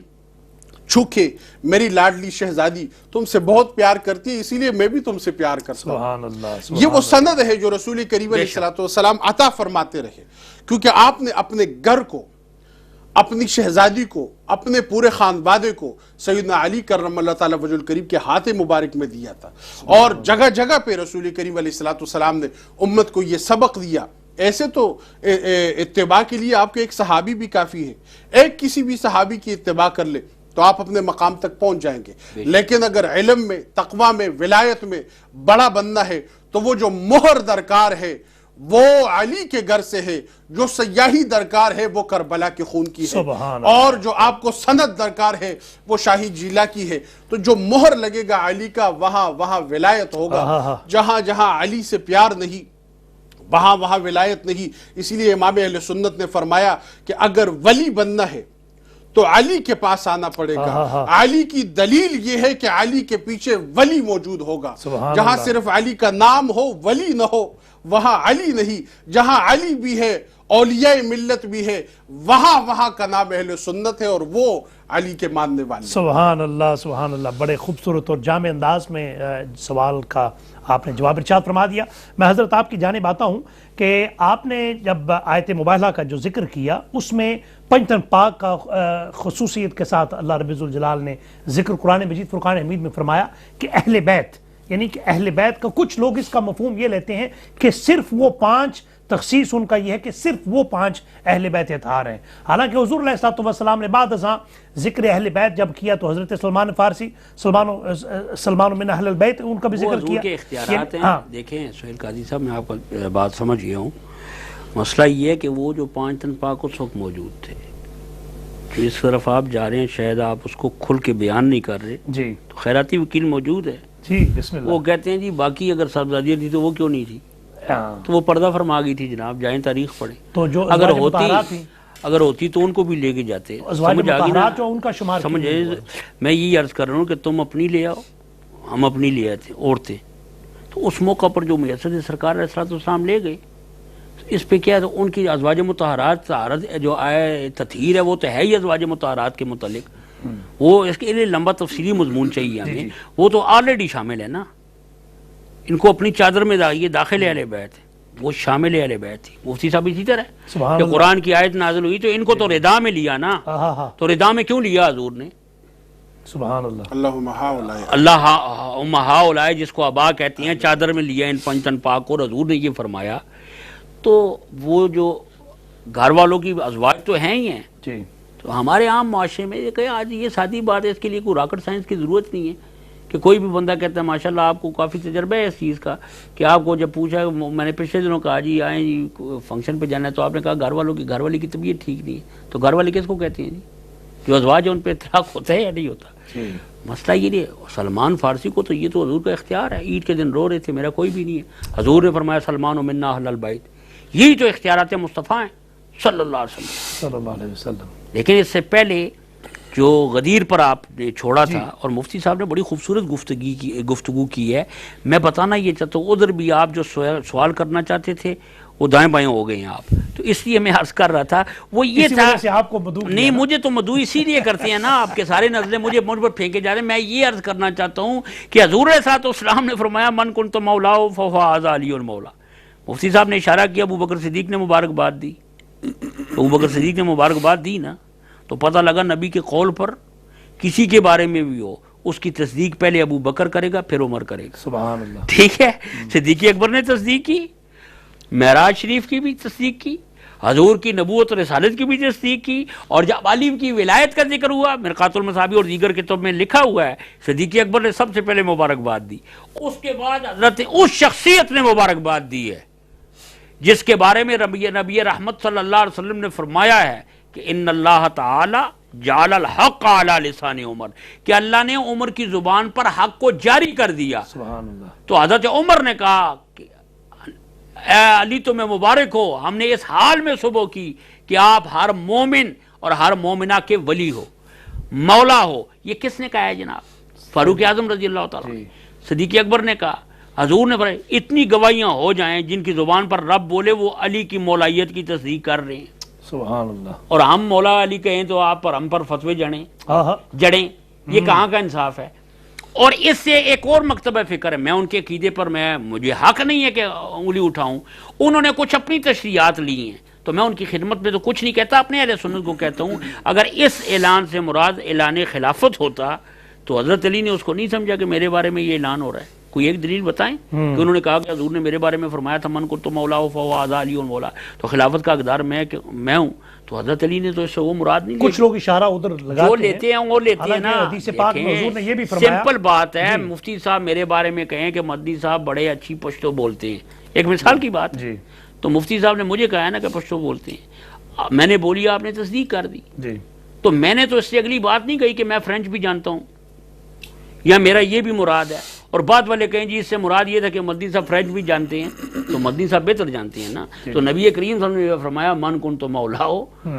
چونکہ میری لاڈلی شہزادی تم سے بہت پیار کرتی ہے اسی لیے میں بھی تم سے پیار کرتا ہوں۔ یہ وہ سند ہے جو رسول کریم علیہ السلام عطا فرماتے رہے، کیونکہ آپ نے اپنے گھر کو، اپنی شہزادی کو، اپنے پورے خاندان کو سیدنا علی کرم اللہ تعالی وجہ الکریم کے ہاتھ مبارک میں دیا تھا۔ اور جگہ جگہ پہ رسول کریم علیہ السلام نے امت کو یہ سبق دیا ایسے تو اتباع کے لیے آپ کے ایک صحابی بھی کافی ہے. ایک کسی بھی صحابی کی اتباع کر لے تو آپ اپنے مقام تک پہنچ جائیں گے. لیکن اگر علم میں، تقوی میں، ولایت میں بڑا بننا ہے تو وہ جو مہر درکار ہے وہ علی کے گھر سے ہے، جو سیاہی درکار ہے وہ کربلا کے خون کی ہے، اور جو آپ کو سند درکار ہے وہ شاہی جیلا کی ہے. تو جو مہر لگے گا علی کا، وہاں وہاں ولایت ہوگا. جہاں جہاں علی سے پیار نہیں وہاں وہاں ولایت نہیں. اسی لیے امام اہل سنت نے فرمایا کہ اگر ولی بننا ہے تو علی کے پاس آنا پڑے گا. علی کی دلیل یہ ہے کہ علی کے پیچھے ولی موجود ہوگا. جہاں صرف علی کا نام ہو، ولی نہ ہو، وہاں علی نہیں. جہاں علی بھی ہے، اولیاء ملت بھی ہے، وہاں کا نام اہل سنت ہے، اور وہ علی کے ماننے والے. سبحان اللہ، سبحان اللہ. بڑے خوبصورت اور جامع انداز میں سوال کا آپ نے جواب ارشاد فرما دیا. میں حضرت آپ کی جانب آتا ہوں کہ آپ نے جب آیت مباہلہ کا جو ذکر کیا اس میں پنجتن پاک کا خصوصیت کے ساتھ اللہ رب الجلال نے ذکر قرآن مجید فرقان حمید میں فرمایا کہ اہل بیت، یعنی کہ اہل بیت کا کچھ لوگ اس کا مفہوم یہ لیتے ہیں کہ صرف وہ 5، تخصیص ان کا یہ ہے کہ صرف وہ 5 اہل بیت اطہار ہیں. حالانکہ حضور علیہ الصلوۃ والسلام نے بعد ازاں ذکر اہل بیت جب کیا تو حضرت سلمان فارسی، سلمان من اہل البیت، ان کا بھی ذکر کیا. حضور کے اختیارات ہیں. دیکھیں سہیل قاضی صاحب، میں آپ کو بات سمجھ گیا ہوں. مسئلہ یہ ہے کہ وہ جو 5 تن پاک اس وقت موجود تھے، جس طرف آپ جا رہے ہیں شاید آپ اس کو کھل کے بیان نہیں کر رہے. جی، تو خیراتی وکیل موجود ہے. جی، بسم اللہ. وہ کہتے ہیں جی باقی اگر صاحبزادیاں تھی تو وہ کیوں نہیں تھی؟ تو وہ پردہ فرما گئی تھی جناب، جائیں تاریخ پڑھیں. تو جو اگر ہوتی تو ان کو بھی لے کے جاتے. سمجھ آ گئی نا؟ ان کا شمار سمجھے. میں یہی عرض کر رہا ہوں کہ تم اپنی لے آؤ، ہم اپنی لے آتے عورتیں. تو اس موقع پر جو میسر سرکار علیہ الصلوۃ والسلام لے گئے، اس پہ کیا ہے، تو ان کی ازواج مطہرات جو آئے تطہیر ہے وہ تو ہے ہی ازواج مطہرات کے متعلق. وہ اس کے لیے لمبا تفصیلی مضمون چاہیے ہمیں. وہ تو آلریڈی شامل ہے نا. ان کو اپنی چادر میں یہ داخل اہل بیت ہے، وہ شامل اہل بیت تھی. مفتی صاحب اسی طرح ہے کہ قرآن کی آیت نازل ہوئی تو ان کو تو ردا میں لیا نا. تو ردا میں کیوں لیا حضور نے؟ سبحان اللہ. اللہ ہاؤلائے جس کو ابا کہتی ہیں، چادر میں لیا ان 5 تن پاک کو. حضور نے یہ فرمایا. تو وہ جو گھر والوں کی ازواج تو ہیں ہی ہیں. جی. تو ہمارے عام معاشرے میں یہ کہ آج یہ سادی بات ہے، اس کے لیے کوئی راکٹ سائنس کی ضرورت نہیں ہے کہ کوئی بھی بندہ کہتا ہے ماشاءاللہ آپ کو کافی تجربہ ہے اس چیز کا کہ آپ کو جب پوچھا، میں نے پچھلے دنوں کہا جی آئیں جی فنکشن پہ جانا ہے، تو آپ نے کہا گھر والی کی طبیعت ٹھیک نہیں ہے. تو گھر والی کس کو کہتے ہیں جی؟ جو ازواج ان پہ اطلاق ہوتا ہے یا نہیں ہوتا؟ مسئلہ یہ نہیں ہے. سلمان فارسی کو تو یہ تو حضور کا اختیار ہے. عید کے دن رو رہے تھے میرا کوئی بھی نہیں ہے. حضور نے فرمایا سلمان منا اہل البیت. یہی تو اختیارات مصطفیٰ ہیں صلی اللہ علیہ وسلم. لیکن اس سے پہلے جو غدیر پر آپ نے چھوڑا تھا، اور مفتی صاحب نے بڑی خوبصورت گفتگو کی ہے. میں بتانا یہ چاہتا ہوں ادھر بھی آپ جو سوال کرنا چاہتے تھے وہ دائیں بائیں ہو گئے ہیں آپ. تو اس لیے میں عرض کر رہا تھا وہ یہ تھا. نہیں، مجھے تو مدعو اسی لیے کرتے ہیں نا، آپ کے سارے نزلیں مجھ پر پھینکے جا رہے ہیں. میں یہ عرض کرنا چاہتا ہوں کہ حضور علیہ الصلوۃ والسلام نے فرمایا من کنت مولاہ فہو ھذا علی المولا. مفتی صاحب نے اشارہ کیا، ابو بکر صدیق نے مبارکباد دی. ابو بکر صدیق نے مبارکباد دی نا، تو پتہ لگا نبی کے قول پر کسی کے بارے میں بھی ہو اس کی تصدیق پہلے ابو بکر کرے گا پھر عمر کرے گا. سبحان اللہ. ٹھیک ہے. صدیق اکبر نے تصدیق کی، معراج شریف کی بھی تصدیق کی، حضور کی نبوت اور رسالت کی بھی تصدیق کی، اور جب علی کی ولایت کا ذکر ہوا مرقات المصابیح اور دیگر کتب میں لکھا ہوا ہے صدیق اکبر نے سب سے پہلے مبارکباد دی. اس کے بعد حضرت اس شخصیت نے مبارکباد دی ہے جس کے بارے میں نبی رحمت صلی اللہ علیہ وسلم نے فرمایا ہے کہ ان اللہ تعالی جعل الحق علی لسان عمر، کہ اللہ نے عمر کی زبان پر حق کو جاری کر دیا. سبحان اللہ. تو حضرت عمر نے کہا کہ اے علی تمہیں مبارک ہو، ہم نے اس حال میں صبح کی کہ آپ ہر مومن اور ہر مومنہ کے ولی ہو، مولا ہو. یہ کس نے کہا ہے جناب؟ فاروق اعظم رضی اللہ تعالیٰ. صدیق اکبر نے کہا. حضور نے فرمایا اتنی گواہیاں ہو جائیں جن کی زبان پر رب بولے وہ علی کی مولائیت کی تصدیق کر رہے ہیں. سبحان اللہ. اور ہم مولا علی کہیں تو آپ پر ہم پر فتوے جڑیں. یہ کہاں کا انصاف ہے؟ اور اس سے ایک اور مکتبہ فکر ہے. میں ان کے عقیدے پر مجھے حق نہیں ہے کہ انگلی اٹھاؤں. انہوں نے کچھ اپنی تشریحات لی ہیں تو میں ان کی خدمت میں تو کچھ نہیں کہتا، اپنے اہل سنت کو کہتا ہوں. اگر اس اعلان سے مراد اعلان خلافت ہوتا تو حضرت علی نے اس کو نہیں سمجھا کہ میرے بارے میں یہ اعلان ہو رہا ہے. کوئی ایک دلیل بتائیں کہ انہوں نے کہا کہ حضور نے میرے بارے میں فرمایا تھا من کنت مولا فہو ھذا علی مولا، تو خلافت کا حقدار میں ہوں، تو حضرت علی نے تو اس سے وہ مراد نہیں کچھ لوگ اشارہ ادھر لگاتے جو لیتے ہیں وہ لیتے ہیں نا. حدیث پاک میں حضور نے یہ بھی فرمایا. سمپل بات ہے، مفتی صاحب میرے بارے میں کہیں کہ مدنی صاحب بڑے اچھی پشتو بولتے ہیں، ایک مثال کی بات، تو مفتی صاحب نے مجھے کہا ہے نا کہ پشتو بولتے ہیں، میں نے بولی آپ نے تصدیق کر دی، تو میں نے تو اس سے اگلی بات نہیں کہی کہ میں فرینچ بھی جانتا ہوں یا میرا یہ بھی مراد ہے، اور بعد والے کہیں جی اس سے مراد یہ تھا کہ مدنی صاحب فرینچ بھی جانتے ہیں، تو مدنی صاحب بہتر جانتے ہیں نا. تو نبی کریم صلی اللہ علیہ وسلم نے فرمایا من کنت مولا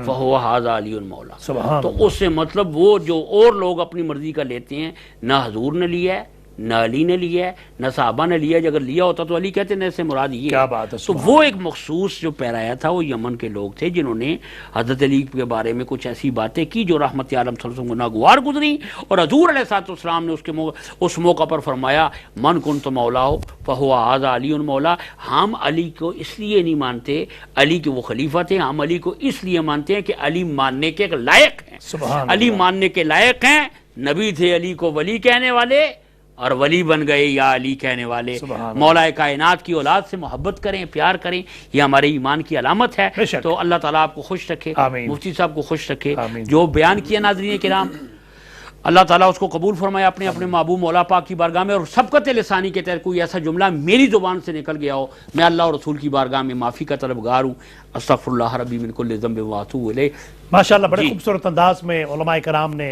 فہو ھذا علی مولا، تو اس سے مطلب وہ جو اور لوگ اپنی مرضی کا لیتے ہیں، نہ حضور نے لیا ہے، نہ علی نے لیا ہے، نہ صحابہ نے لیا ہے. اگر لیا ہوتا تو علی کہتے ہیں اس سے مراد یہ کیا بات ہے. تو وہ ایک مخصوص جو پیرایا تھا وہ یمن کے لوگ تھے جنہوں نے حضرت علی کے بارے میں کچھ ایسی باتیں کی جو رحمت عالم صلی اللہ علیہ وسلم کو ناگوار گزری، اور حضور علیہ السلام نے اس موقع پر فرمایا من کنت مولا فہو ھذا علی مولا. ہم علی کو اس لیے نہیں مانتے، علی کے وہ خلیفہ تھے، ہم علی کو اس لیے مانتے ہیں کہ علی ماننے کے لائق ہیں، علی ماننے کے لائق ہیں. نبی تھے علی کو ولی کہنے والے، اور ولی بن گئے یا علی کہنے والے. مولا کائنات کی اولاد سے محبت کریں، پیار کریں، یہ ہمارے ایمان کی علامت ہے. تو اللہ تعالیٰ آپ کو خوش رکھے، مفتی صاحب کو خوش رکھے. جو بیان کیا ناظرین کرام، اللہ تعالیٰ اس کو قبول فرمائے اپنے محبوب مولا پاک کی بارگاہ میں. اور سبقت لسانی کے تحت کوئی ایسا جملہ میری زبان سے نکل گیا ہو، میں اللہ اور رسول کی بارگاہ میں معافی کا طلبگار ہوں. استغفر اللہ ربی من کل ذنب واتوب الیہ. ماشاءاللہ بڑے خوبصورت انداز میں علماء کرام نے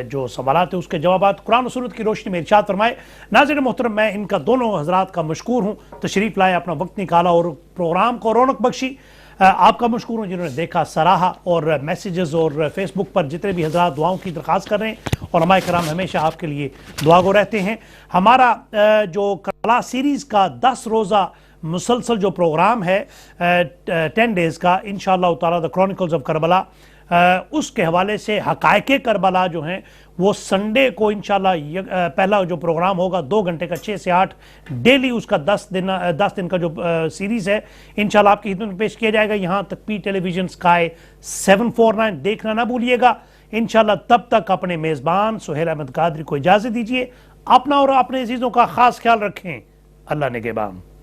جو سوالات ہیں اس کے جوابات قرآن و سنت کی روشنی میں ارشاد فرمائے. ناظرین محترم، میں ان کا دونوں حضرات کا مشکور ہوں، تشریف لائے، اپنا وقت نکالا اور پروگرام کو رونق بخشی. آپ کا مشکور ہوں جنہوں نے دیکھا، سراہا، اور میسیجز اور فیس بک پر جتنے بھی حضرات دعاؤں کی درخواست کر رہے ہیں، علماء کرام ہمیشہ آپ کے لیے دعا گو رہتے ہیں. ہمارا جو کربلا سیریز کا 10 روزہ مسلسل جو پروگرام ہے 10 ڈیز کا، انشاءاللہ تعالیٰ دا کرونیکلز آف کربلا، اس کے حوالے سے حقائق کربلا جو ہیں وہ سنڈے کو انشاءاللہ پہلا جو پروگرام ہوگا 2 گھنٹے کا 6 سے 8 ڈیلی، اس کا 10 دن کا جو سیریز ہے انشاءاللہ آپ کی خدمت میں پیش کیا جائے گا. یہاں تک پی ٹیلی ویژن اسکائی 749 دیکھنا نہ بھولیے گا انشاءاللہ. تب تک اپنے میزبان سہیل احمد قادری کو اجازت دیجیے. اپنا اور اپنے عزیزوں کا خاص خیال رکھیں. اللہ نگہبان.